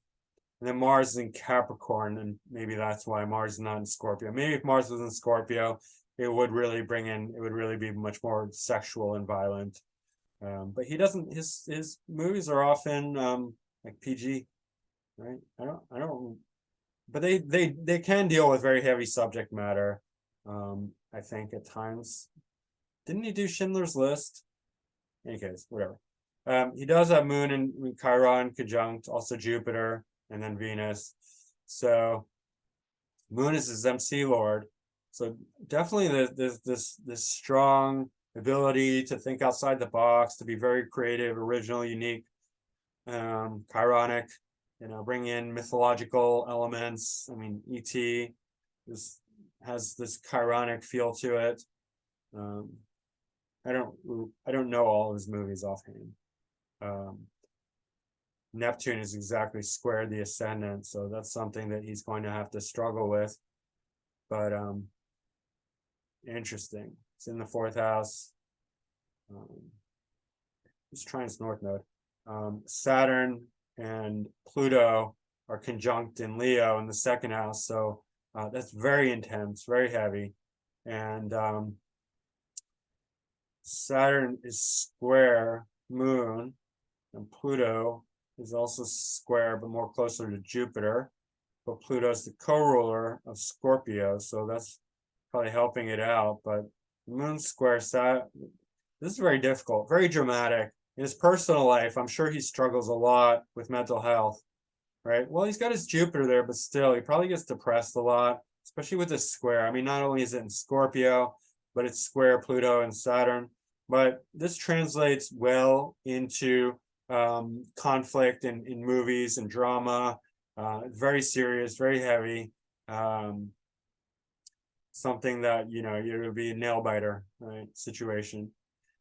then Mars is in Capricorn, and maybe that's why Mars is not in Scorpio. Maybe if Mars was in Scorpio, it would really be much more sexual and violent. But he doesn't, his movies are often like PG, right? I don't but they can deal with very heavy subject matter. I think at times. Didn't he do Schindler's List? In any case, whatever. He does have Moon in Chiron Conjunct, also Jupiter, and then Venus. So Moon is his MC Lord. So definitely this strong ability to think outside the box, to be very creative, original, unique, chironic, bring in mythological elements. I mean, E.T. has this chironic feel to it. I don't know all of his movies offhand. Neptune is exactly square the ascendant, so that's something that he's going to have to struggle with. But interesting. It's in the 4th house. Let's try its north node. Saturn and Pluto are conjunct in Leo in the 2nd house, so that's very intense, very heavy. And Saturn is square Moon, and Pluto is also square, but more closer to Jupiter. But Pluto is the co-ruler of Scorpio, so that's probably helping it out. But Moon square Saturn, this is very difficult, very dramatic. In his personal life, I'm sure he struggles a lot with mental health, right? Well, he's got his Jupiter there, but still, he probably gets depressed a lot, especially with this square. I mean, not only is it in Scorpio, but it's square Pluto and Saturn. But this translates well into conflict in movies and drama. Very serious, very heavy. Something that, it would be a nail biter, right? Situation.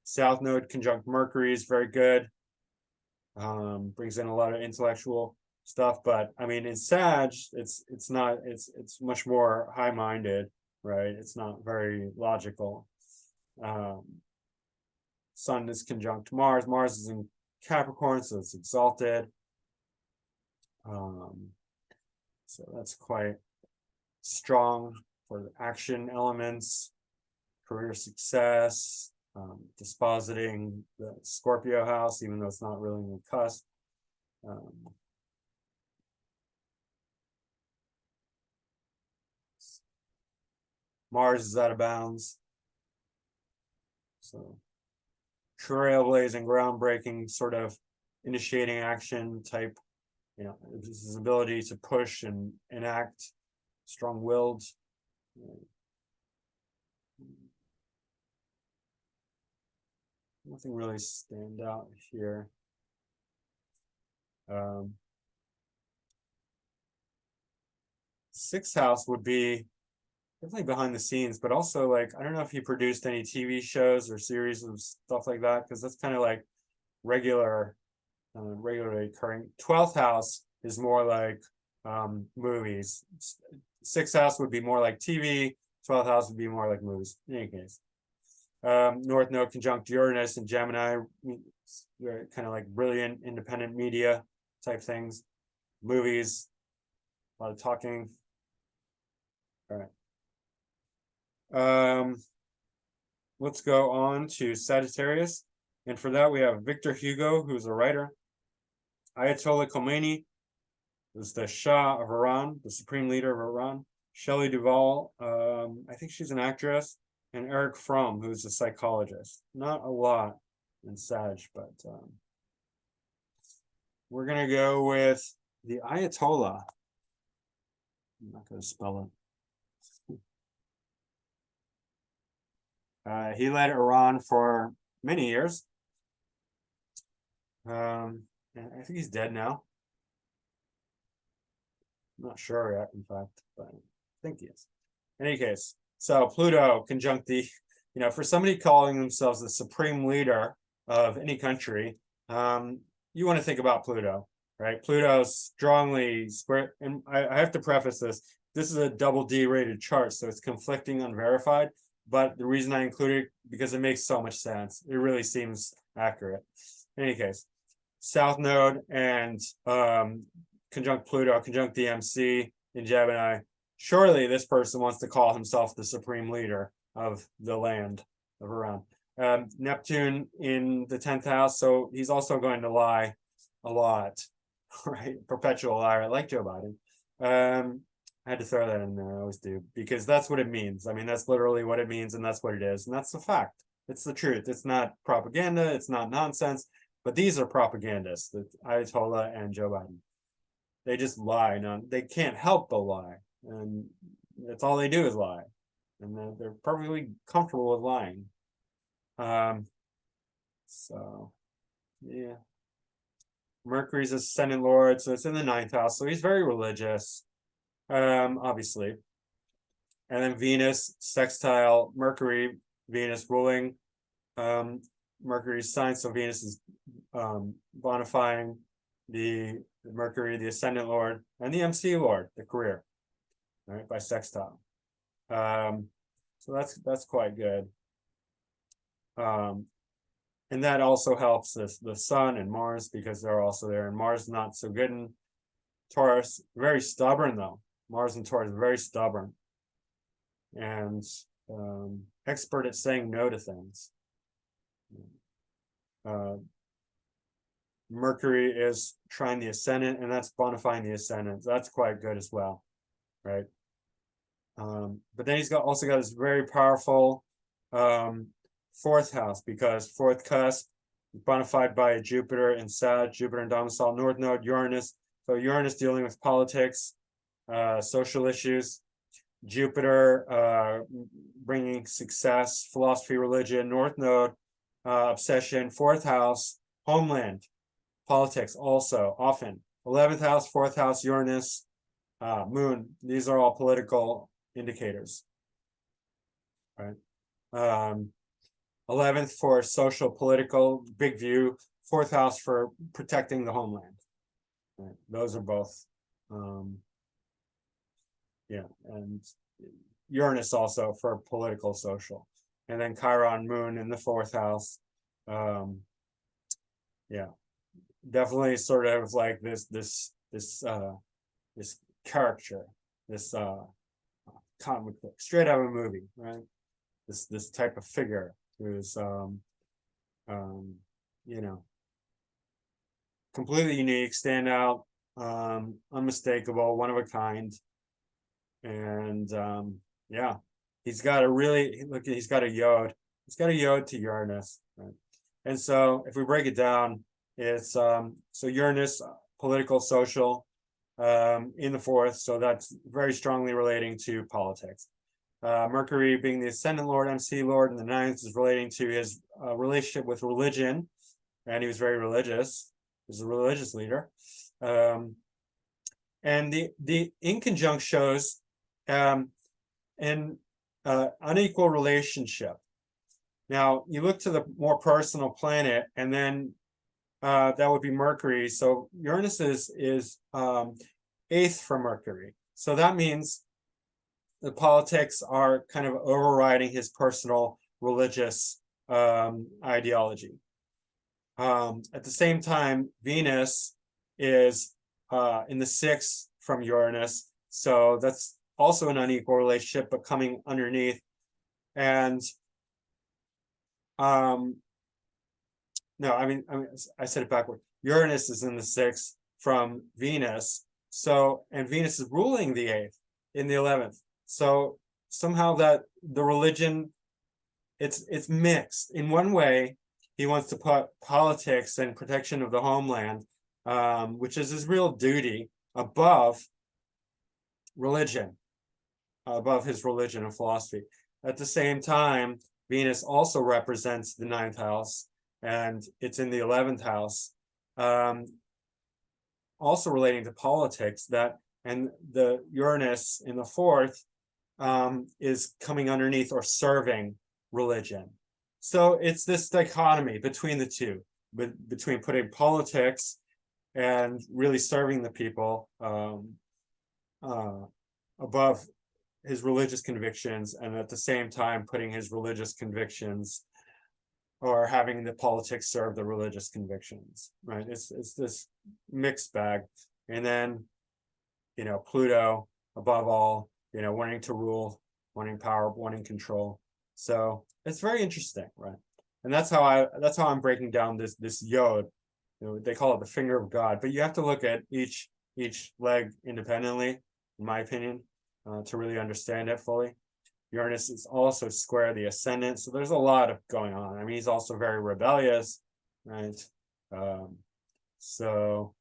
South node conjunct Mercury is very good. Brings in a lot of intellectual stuff, but I mean, in Sag, it's much more high-minded, right? It's not very logical. Sun is conjunct Mars. Mars is in Capricorn, so it's exalted. So that's quite strong for the action elements, career success, dispositing the Scorpio house, even though it's not really in the cusp. Mars is out of bounds. So trailblazing, groundbreaking, sort of initiating action type. His ability to push and enact, strong-willed. Nothing really stand out here. Sixth house would be definitely behind the scenes, but also like, I don't know if he produced any TV shows or series of stuff like that, because that's kind of like regularly occurring. 12th house is more like movies. Sixth house would be more like TV. 12th house would be more like movies. In any case, North Node conjunct Uranus and Gemini, kind of like brilliant independent media type things. Movies, a lot of talking. All right. Let's go on to Sagittarius. And for that, we have Victor Hugo, who's a writer. Ayatollah Khomeini, who's the Shah of Iran, the supreme leader of Iran. Shelley Duvall, I think she's an actress. And Eric Fromm, who's a psychologist. Not a lot in Sag, but we're going to go with the Ayatollah. I'm not going to spell it. He led Iran for many years. And I think he's dead now. I'm not sure yet, in fact, but I think he is. In any case, so Pluto conjunct the, for somebody calling themselves the supreme leader of any country, you want to think about Pluto, right? Pluto's strongly square, and I have to preface this. This is a double D rated chart, so it's conflicting, unverified. But the reason I include it, because it makes so much sense. It really seems accurate. In any case, South Node and conjunct Pluto, conjunct the MC in Gemini. Surely this person wants to call himself the supreme leader of the land of Iran. Neptune in the 10th house, so he's also going to lie a lot, right? Perpetual liar, like Joe Biden. I had to throw that in there, I always do, because that's what it means. I mean, that's literally what it means, and that's what it is, and that's the fact. It's the truth. It's not propaganda, it's not nonsense, but these are propagandists, the Ayatollah and Joe Biden. They just lie. They can't help but lie, and that's all they do is lie, and they're perfectly comfortable with lying. So, yeah. Mercury's ascendant lord, so it's in the 9th house, so he's very religious. Obviously, and then Venus sextile Mercury, Venus ruling Mercury's sign, so Venus is bonifying the Mercury, the ascendant lord, and the MC lord, the career, right, by sextile. So that's quite good. And that also helps the Sun and Mars, because they're also there, and Mars not so good in Taurus, very stubborn though. Mars and Taurus are very stubborn and expert at saying no to things. Mercury is trying the ascendant, and that's bonifying the ascendant. So that's quite good as well, right? But then he's also got this very powerful 4th house, because 4th cusp is bonified by Jupiter and Sag, Jupiter and domicile, North Node, Uranus. So Uranus dealing with politics, social issues. Jupiter bringing success, philosophy, religion. North Node, obsession. 4th house, homeland, politics also often. 11th house, 4th house, Uranus, Moon. These are all political indicators, right? 11th for social, political, big view. 4th house for protecting the homeland. Right. Those are both, yeah, and Uranus also for political, social, and then Chiron Moon in the 4th house. Yeah, definitely sort of like this caricature, this comic book, straight out of a movie, right? This type of figure who's completely unique, stand out, unmistakable, one of a kind. And yeah, he's got a really, look, he's got a yod to Uranus, right? And so if we break it down, it's so Uranus, political, social, in the fourth, so that's very strongly relating to politics. Mercury being the ascendant lord, MC lord, in the ninth is relating to his relationship with religion, and he was very religious. He was a religious leader. And the in conjunct shows an unequal relationship. Now you look to the more personal planet, and then that would be Mercury. So Uranus is eighth for Mercury. So that means the politics are kind of overriding his personal religious ideology. At the same time, Venus is in the sixth from Uranus. So that's also an unequal relationship, but coming underneath. And no, I mean, I said it backward. Uranus is in the sixth from Venus. So, and Venus is ruling the eighth in the 11th. So somehow that the religion, it's mixed. In one way, he wants to put politics and protection of the homeland, which is his real duty, above religion, above his religion and philosophy. At the same time, Venus also represents the ninth house, and it's in the 11th house, also relating to politics. That, and the Uranus in the fourth is coming underneath or serving religion. So it's this dichotomy between the two, between putting politics and really serving the people above his religious convictions, and at the same time putting his religious convictions, or having the politics serve the religious convictions, right? It's this mixed bag. And then, you know, Pluto above all, you know, wanting to rule, wanting power, wanting control. So it's very interesting, right? And that's how I'm breaking down this yod. You know, they call it the finger of God, but you have to look at each leg independently, in my opinion, to really understand it fully. Uranus is also square the ascendant, so there's a lot of going on. I mean, he's also very rebellious, right? So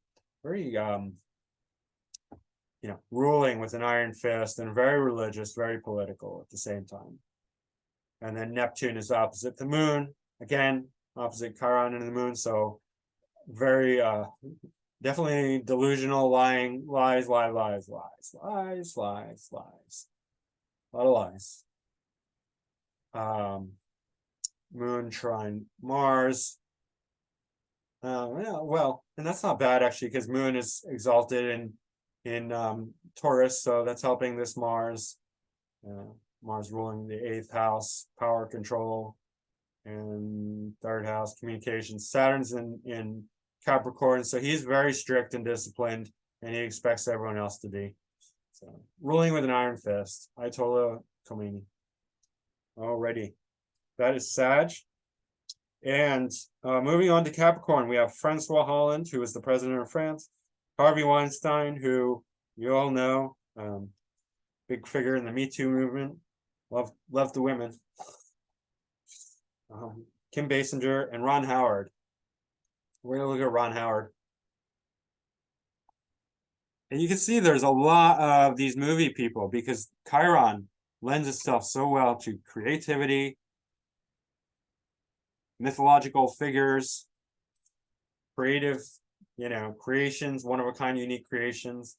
very you know, ruling with an iron fist, and very religious, very political at the same time. And then Neptune is opposite the moon, again opposite Chiron and the moon, so very definitely delusional, lying, lies, a lot of lies. Moon trine Mars. Yeah, well, and that's not bad actually, because Moon is exalted in Taurus, so that's helping this Mars. Mars ruling the eighth house, power, control, and third house, communication. Saturn's in Capricorn, so he's very strict and disciplined, and he expects everyone else to be. So ruling with an iron fist. Ayatollah Khomeini. Alrighty, that is Sag. And moving on to Capricorn, we have Francois Hollande, who is the president of France. Harvey Weinstein, who you all know, big figure in the Me Too movement. Love the women. Kim Basinger and Ron Howard. We're gonna look at Ron Howard. And you can see there's a lot of these movie people, because Chiron lends itself so well to creativity, mythological figures, creative, you know, creations, one of a kind, unique creations.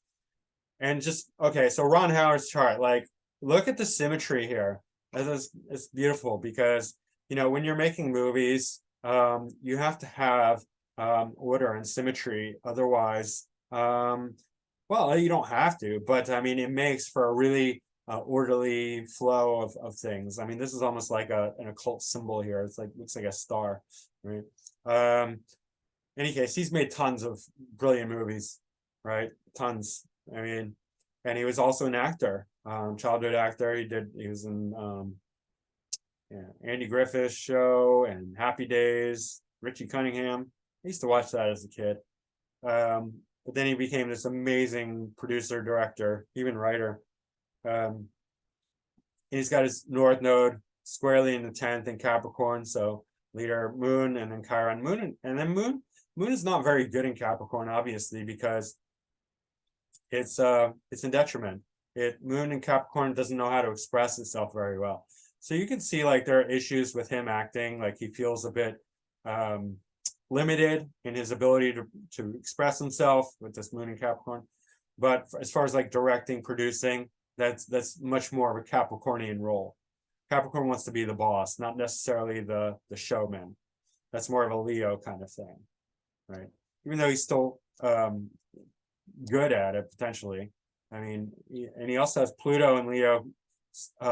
And just, okay, so Ron Howard's chart, like, look at the symmetry here. It's beautiful, because, you know, when you're making movies, you have to have order and symmetry. Otherwise, well, you don't have to, but I mean, it makes for a really orderly flow of things. I mean, this is almost like an occult symbol here. It's like, looks like a star, right? In any case, he's made tons of brilliant movies, right? Tons. I mean, and he was also an actor, childhood actor. He was in Andy Griffith's show and Happy Days, Richie Cunningham. I used to watch that as a kid. But then he became this amazing producer, director, even writer. He's got his North Node squarely in the 10th in Capricorn, so leader Moon, and then Chiron. And then Moon is not very good in Capricorn, obviously, because it's in detriment. Moon in Capricorn doesn't know how to express itself very well. So you can see like there are issues with him acting, like he feels a bit limited in his ability to express himself with this Moon in Capricorn. But as far as like directing, producing, that's much more of a Capricornian role. Capricorn wants to be the boss, not necessarily the showman. That's more of a Leo kind of thing, right? Even though he's still good at it potentially. I mean, and he also has Pluto and Leo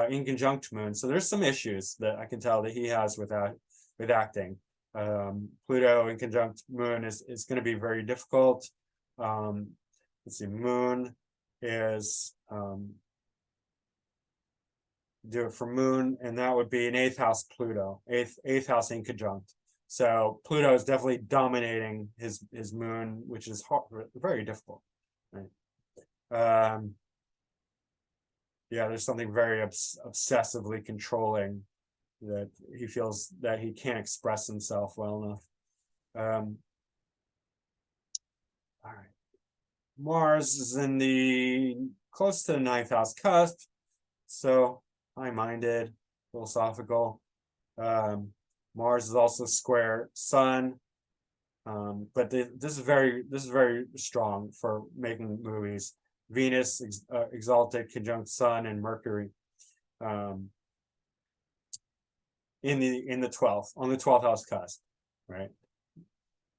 in conjunct Moon, so there's some issues that I can tell that he has with acting. Pluto in conjunct Moon is going to be very difficult. Let's see, Moon is do it for Moon, and that would be an 8th house Pluto, eighth house in conjunct. So Pluto is definitely dominating his Moon, which is hard, very difficult. Right? Yeah, there's something very obsessively controlling that he feels that he can't express himself well enough. All right. Mars is in the close to the 9th house cusp, so high-minded, philosophical. Mars is also square Sun, but this is very strong for making movies. Venus exalted conjunct Sun and Mercury in the 12th, on the 12th house cusp, right?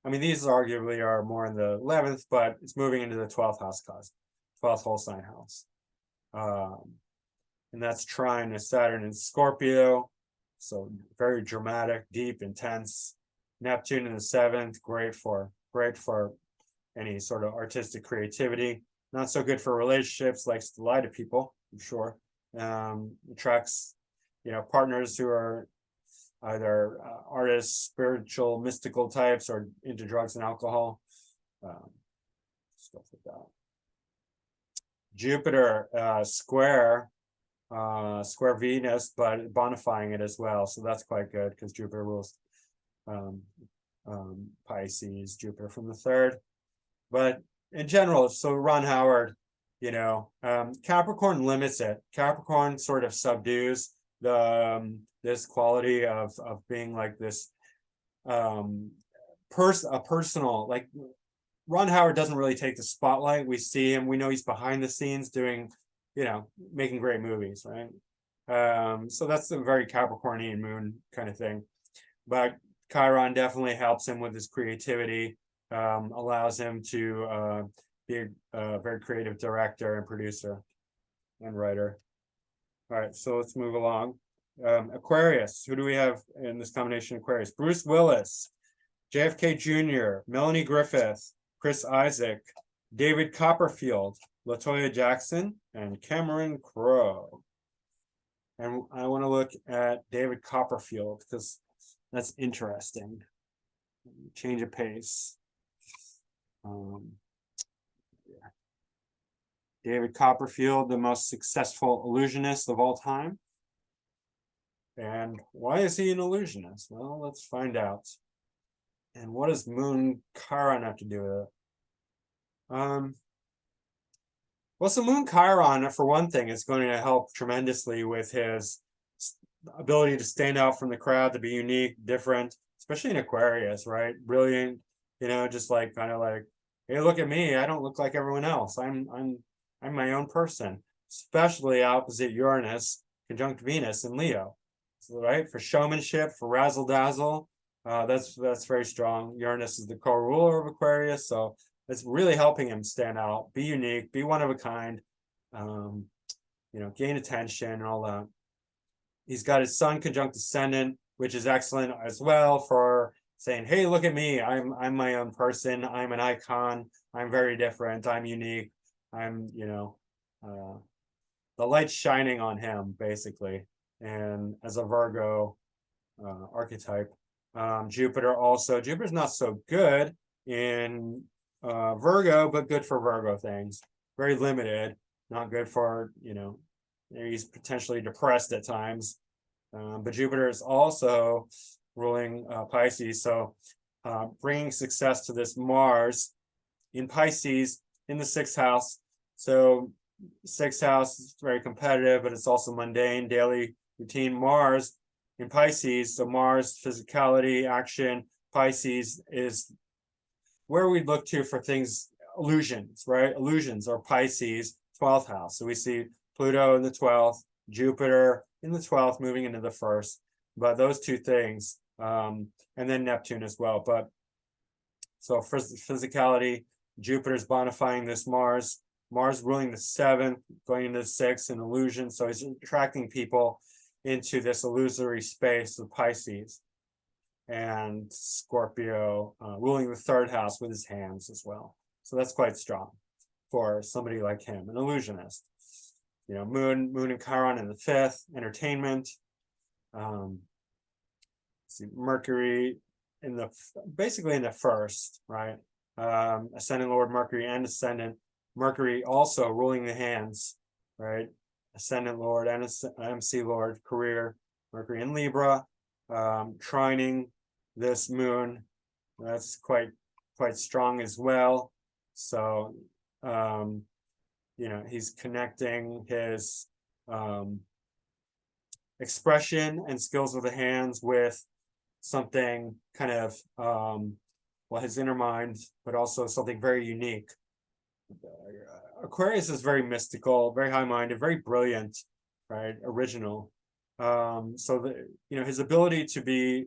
I mean, these arguably are more in the 11th, but it's moving into the 12th house cusp, 12th whole sign house. And that's trine to Saturn and Scorpio. So very dramatic, deep, intense. Neptune in the 7th, great for any sort of artistic creativity. Not so good for relationships, likes to lie to people, I'm sure. Attracts, partners who are either artists, spiritual, mystical types, or into drugs and alcohol. Stuff like that. Jupiter square Venus, but bonifying it as well. So that's quite good because Jupiter rules Pisces, Jupiter from the 3rd. But in general, so Ron Howard, Capricorn limits it. Capricorn sort of subdues this quality of being like this personal, like Ron Howard doesn't really take the spotlight. We see him, we know he's behind the scenes doing, making great movies, right? So that's a very Capricornian Moon kind of thing. But Chiron definitely helps him with his creativity, allows him to be a very creative director and producer and writer. All right, so let's move along. Aquarius, who do we have in this combination? Aquarius, Bruce Willis, JFK Jr., Melanie Griffith, Chris Isaac, David Copperfield, LaToya Jackson, and Cameron Crowe. And I want to look at David Copperfield because that's interesting. Change of pace. Yeah. David Copperfield, the most successful illusionist of all time. And why is he an illusionist? Well, let's find out. And what does Moon Chiron have to do with it? Well, so Moon Chiron, for one thing, is going to help tremendously with his ability to stand out from the crowd, to be unique, different, especially in Aquarius, right? Brilliant, just like kind of like, hey, look at me, I don't look like everyone else. I'm my own person, especially opposite Uranus conjunct Venus in Leo. So, right, for showmanship, for razzle dazzle, that's very strong. Uranus is the co-ruler of Aquarius, so it's really helping him stand out, be unique, be one of a kind, gain attention and all that. He's got his Sun conjunct Ascendant, which is excellent as well for saying, hey, look at me, I'm my own person, I'm an icon, I'm very different, I'm unique, I'm, the light's shining on him, basically. And as a Virgo archetype, Jupiter's not so good in Virgo, but good for Virgo things. Very limited, not good for, he's potentially depressed at times. But Jupiter is also ruling Pisces. So bringing success to this Mars in Pisces in the 6th house. So 6th house is very competitive, but it's also mundane, daily routine. Mars in Pisces, so Mars, physicality, action. Pisces is where we look to for things, illusions, right? Illusions are Pisces, 12th house. So we see Pluto in the 12th, Jupiter in the 12th, moving into the 1st. But those two things, and then Neptune as well. But so for physicality, Jupiter's bonifying this Mars. Mars ruling the 7th, going into the 6th, an illusion. So he's attracting people into this illusory space of Pisces. And Scorpio ruling the 3rd house with his hands as well. So that's quite strong for somebody like him, an illusionist. You know, Moon and Chiron in the 5th, entertainment. See, Mercury in the basically in the 1st, right? Ascendant Lord Mercury and Ascendant Mercury also ruling the hands, right? Ascendant Lord and MC Lord, career, Mercury in Libra, trining this Moon. That's quite strong as well. So you know, he's connecting his expression and skills with the hands with something kind of well, his inner mind, but also something very unique. Aquarius is very mystical, very high-minded, very brilliant, right? Original. So the, you know, his ability to be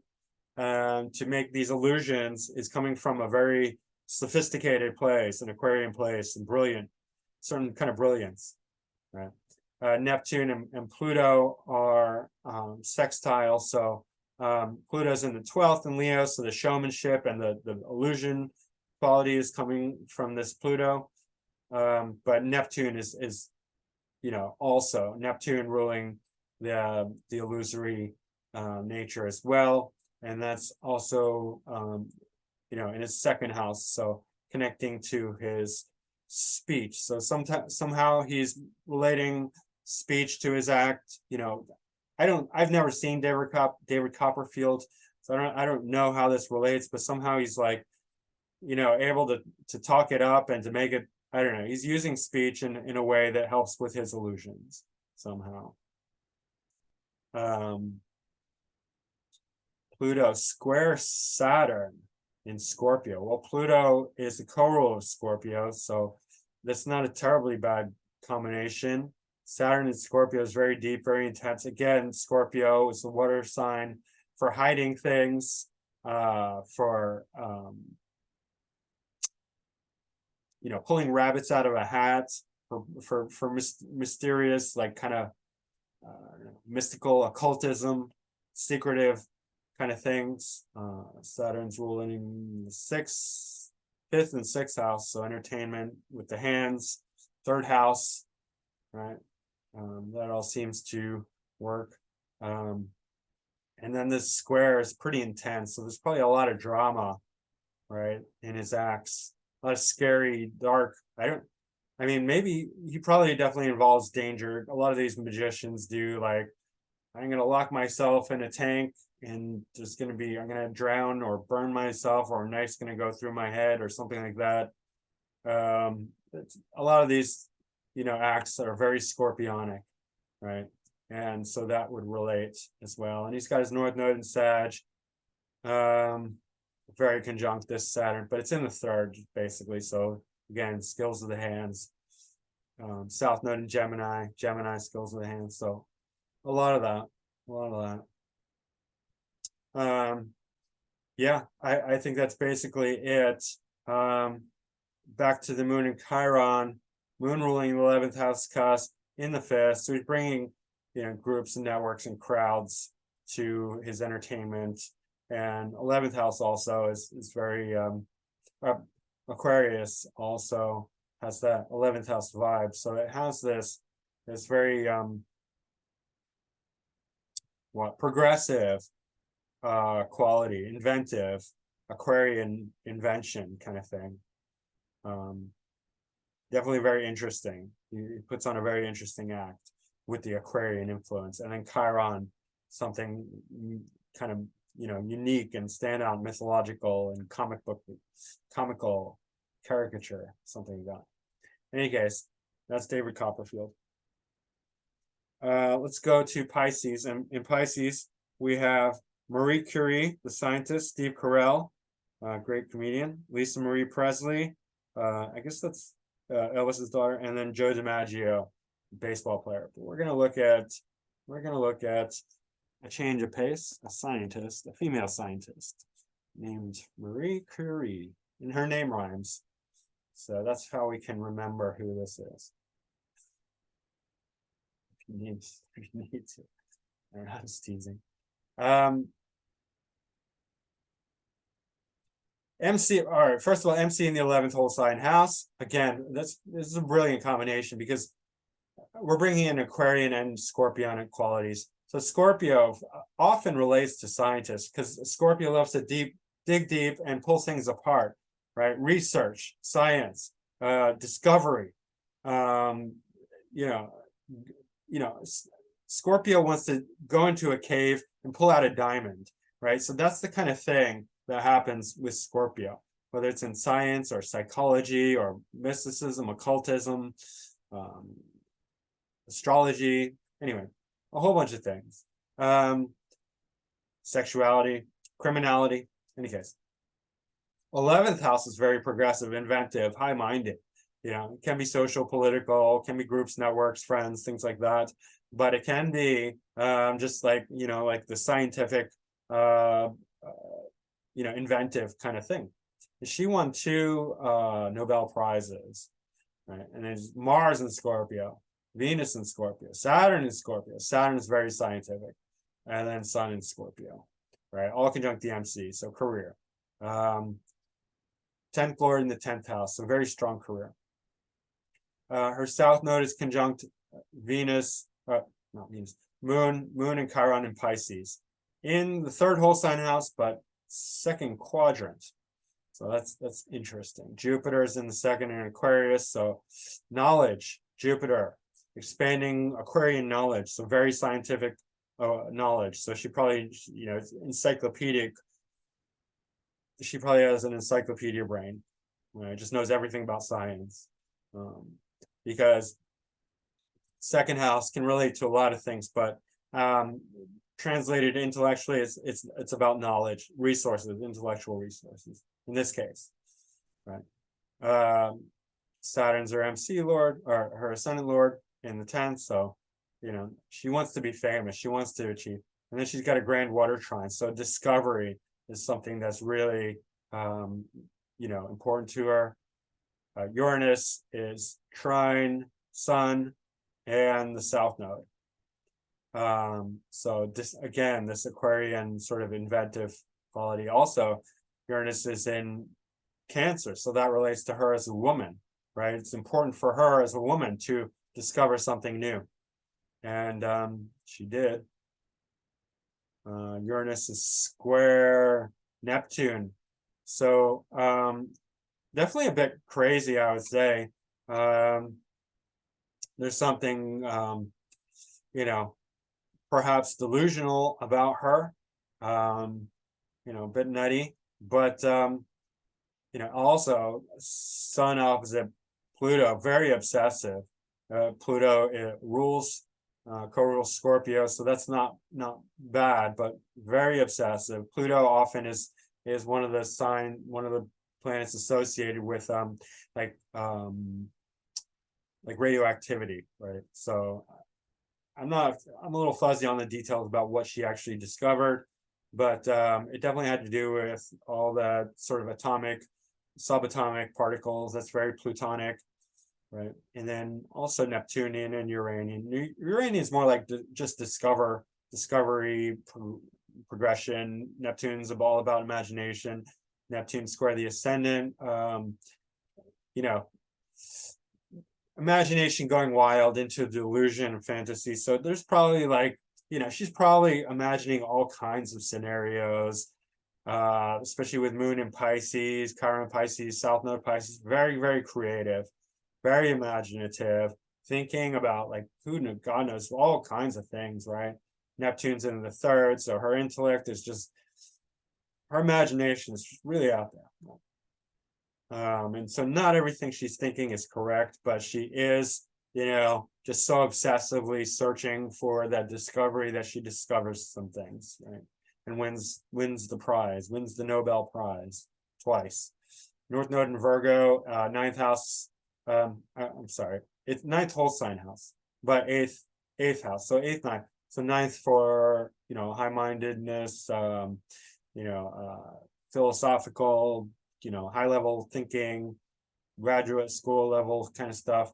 to make these illusions is coming from a very sophisticated place, an Aquarian place, and brilliant, certain kind of brilliance, right? Neptune and Pluto are sextile, so Pluto's in the 12th in Leo, so the showmanship and the illusion quality is coming from this Pluto. But Neptune is you know, also Neptune ruling the illusory nature as well, and that's also you know, in his 2nd house, so connecting to his speech. So somehow he's relating speech to his act. You know, I've never seen David Copperfield, so I don't know how this relates, but somehow he's like, you know, able to talk it up and to make it, I don't know, he's using speech in a way that helps with his illusions somehow. Pluto square Saturn in Scorpio. Well, Pluto is the co-ruler of Scorpio, so that's not a terribly bad combination. Saturn in Scorpio is very deep, very intense. Again, Scorpio is the water sign for hiding things, for you know, pulling rabbits out of a hat, for mysterious, like kind of mystical occultism, secretive kind of things. Saturn's ruling the 5th and 6th house, so entertainment with the hands. 3rd house, right? That all seems to work. And then this square is pretty intense, so there's probably a lot of drama, right, in his acts. A lot of scary, dark. I mean, maybe he probably definitely involves danger. A lot of these magicians do, like, I'm gonna lock myself in a tank and I'm gonna drown or burn myself, or a knife's gonna go through my head or something like that. A lot of these, you know, acts that are very scorpionic, right? And so that would relate as well. And he's got his North Node in Sag, very conjunct this Saturn, but it's in the 3rd basically. So again, skills of the hands. South Node in Gemini, skills of the hands. So a lot of that. Yeah, I think that's basically it. Back to the Moon and Chiron. Moon ruling the 11th house cusp in the 5th, so he's bringing, you know, groups and networks and crowds to his entertainment. And 11th house also is very Aquarius also has that 11th house vibe, so it has this very progressive quality, inventive, Aquarian invention kind of thing. Definitely very interesting. He puts on a very interesting act with the Aquarian influence. And then Chiron, something kind of unique and standout, mythological and comical caricature, something like that. In any case, that's David Copperfield. Let's go to Pisces. And in Pisces, we have Marie Curie, the scientist, Steve Carell, great comedian, Lisa Marie Presley, I guess that's Elvis's daughter, and then Joe DiMaggio, baseball player. But we're gonna look at a change of pace, a female scientist named Marie Curie, and her name rhymes. So that's how we can remember who this is. If you need to. I don't know, I'm just teasing. MC, all right, first of all, MC in the 11th whole sign house. Again, this is a brilliant combination because we're bringing in Aquarian and Scorpionic qualities. So Scorpio often relates to scientists because Scorpio loves to dig deep and pull things apart, right? Research, science, discovery. Scorpio wants to go into a cave and pull out a diamond, right? So that's the kind of thing that happens with Scorpio, whether it's in science or psychology or mysticism, occultism, astrology, anyway, a whole bunch of things. Sexuality, criminality, in any case. 11th house is very progressive, inventive, high-minded. It can be social, political, can be groups, networks, friends, things like that. But it can be just like, like the scientific, inventive kind of thing. She won 2 Nobel Prizes, right? And there's Mars in Scorpio, Venus in Scorpio, Saturn in Scorpio. Saturn is very scientific, and then Sun in Scorpio, right? All conjunct the MC, so career. 10th Lord in the 10th house, so very strong career. Her South Node is conjunct Venus, not Venus, Moon and Chiron in Pisces. In the 3rd whole sign house, but 2nd quadrant. So that's interesting. Jupiter is in the 2nd in Aquarius, so knowledge, Jupiter, expanding Aquarian knowledge, so very scientific knowledge. So she probably, it's encyclopedic. She probably has an encyclopedia brain, right? Just knows everything about science. Because 2nd house can relate to a lot of things, but translated intellectually, it's about knowledge, resources, intellectual resources in this case, right? Saturn's her MC lord, or her ascendant lord in the 10th, so she wants to be famous, she wants to achieve, and then she's got a grand water trine, so discovery is something that's really important to her. Uranus is trine Sun and the South Node. So this Aquarian sort of inventive quality. Also, Uranus is in Cancer, so that relates to her as a woman, right? It's important for her as a woman to discover something new, and she did. Uranus is square Neptune, so definitely a bit crazy, I would say. There's something perhaps delusional about her, a bit nutty, but also Sun opposite Pluto, very obsessive. Pluto co-rules Scorpio, so that's not bad, but very obsessive. Pluto often is one of the planets associated with like radioactivity, right? So I'm a little fuzzy on the details about what she actually discovered, but it definitely had to do with all the sort of atomic, subatomic particles. That's very Plutonic, right? And then also Neptunian and Uranian. Uranian is more like just discovery, progression. Neptune's all about imagination. Neptune square the ascendant, imagination going wild into delusion and fantasy. So there's probably she's probably imagining all kinds of scenarios, especially with Moon in Pisces, Chiron Pisces, South Node Pisces, very, very creative, very imaginative, thinking about God knows all kinds of things, right? Neptune's in the 3rd, so her intellect is just her imagination is really out there. And so not everything she's thinking is correct, but she is, just so obsessively searching for that discovery that she discovers some things, right? And wins the prize, wins the Nobel Prize twice. North Node in Virgo, ninth house. I'm sorry, it's ninth whole sign house, but eighth house. So eighth, ninth. So ninth for high-mindedness, philosophical, high-level thinking, graduate school level kind of stuff.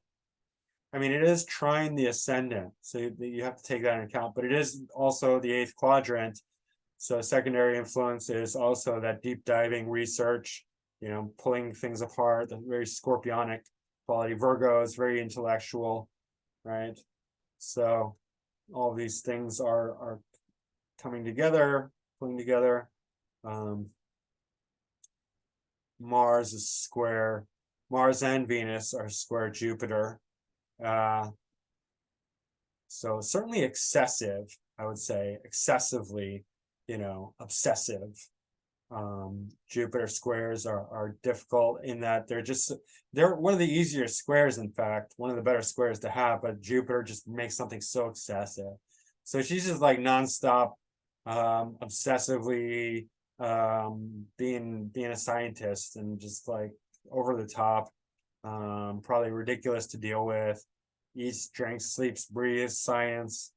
I mean, it is trying the ascendant, so you have to take that into account, but it is also the eighth quadrant. So secondary influence is also that deep diving research, pulling things apart, the very scorpionic quality. Virgo is very intellectual, right? So all these things are coming together, pulling together. Mars is square. Mars and Venus are square Jupiter. So certainly excessive, I would say, excessively, obsessive. Jupiter squares are difficult in that they're one of the easier squares, in fact, one of the better squares to have, but Jupiter just makes something so excessive. So she's just like nonstop, obsessively being a scientist and just like over the top, probably ridiculous to deal with. Eats, drinks, sleeps, breathes science,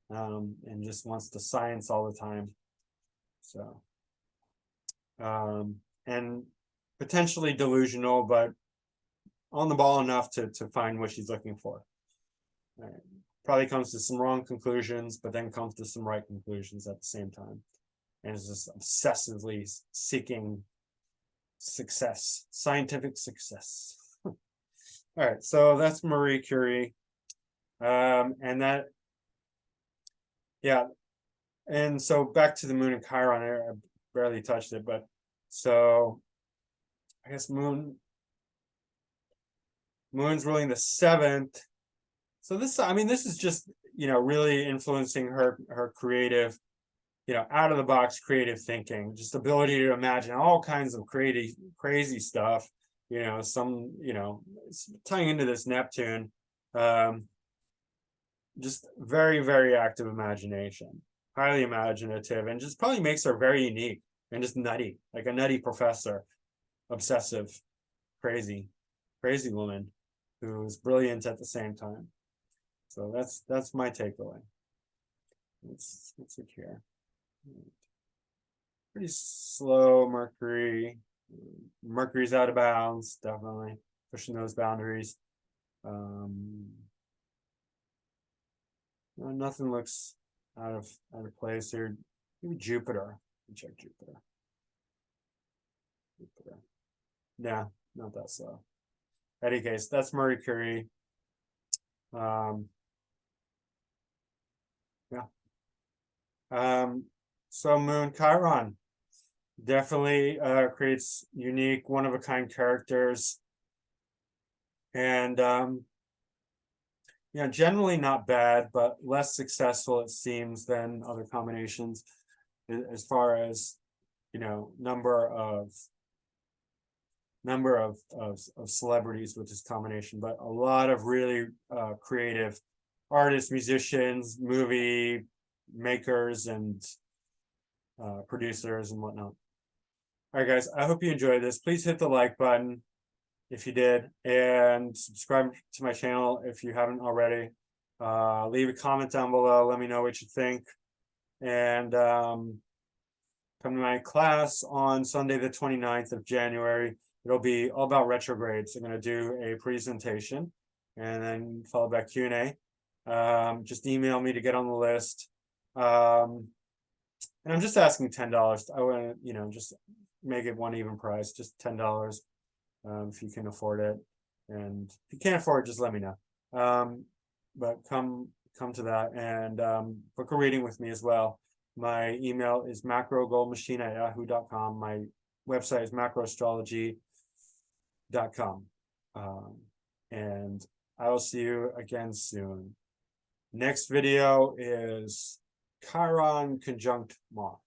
and just wants to science all the time. So and potentially delusional, but on the ball enough to find what she's looking for. Right. Probably comes to some wrong conclusions, but then comes to some right conclusions at the same time, and is just obsessively seeking success, scientific success. All right, so that's Marie Curie, and that, yeah, and so back to the moon and Chiron. I barely touched it, but so I guess moon's ruling the seventh. So this is just, really influencing her creative, out of the box creative thinking, just ability to imagine all kinds of crazy stuff, some, tying into this Neptune, just very, very active imagination, highly imaginative, and just probably makes her very unique and just nutty, like a nutty professor, obsessive, crazy woman who's brilliant at the same time. So that's my takeaway. Let's look here. Pretty slow Mercury. Mercury's out of bounds, definitely pushing those boundaries. Nothing looks out of place here. Maybe Jupiter. Check Jupiter. Yeah, not that slow. In any case, that's Mercury. So Moon Chiron definitely creates unique, one-of-a-kind characters, and generally not bad, but less successful, it seems, than other combinations as far as number of celebrities with this combination, but a lot of really creative artists, musicians, movie makers, and producers and whatnot. All right, guys, I hope you enjoyed this. Please hit the like button if you did, and subscribe to my channel if you haven't already. Leave a comment down below. Let me know what you think, and come to my class on Sunday the 29th of January. It'll be all about retrogrades. I'm going to do a presentation and then followed by Q&A. Just email me to get on the list. And I'm just asking $10. I want to, just make it one even price, just $10, if you can afford it. And if you can't afford it, just let me know. But come to that, and book a reading with me as well. My email is macrogoldmachine@yahoo.com. My website is macroastrology.com. And I will see you again soon. Next video is Chiron Conjunct Mars.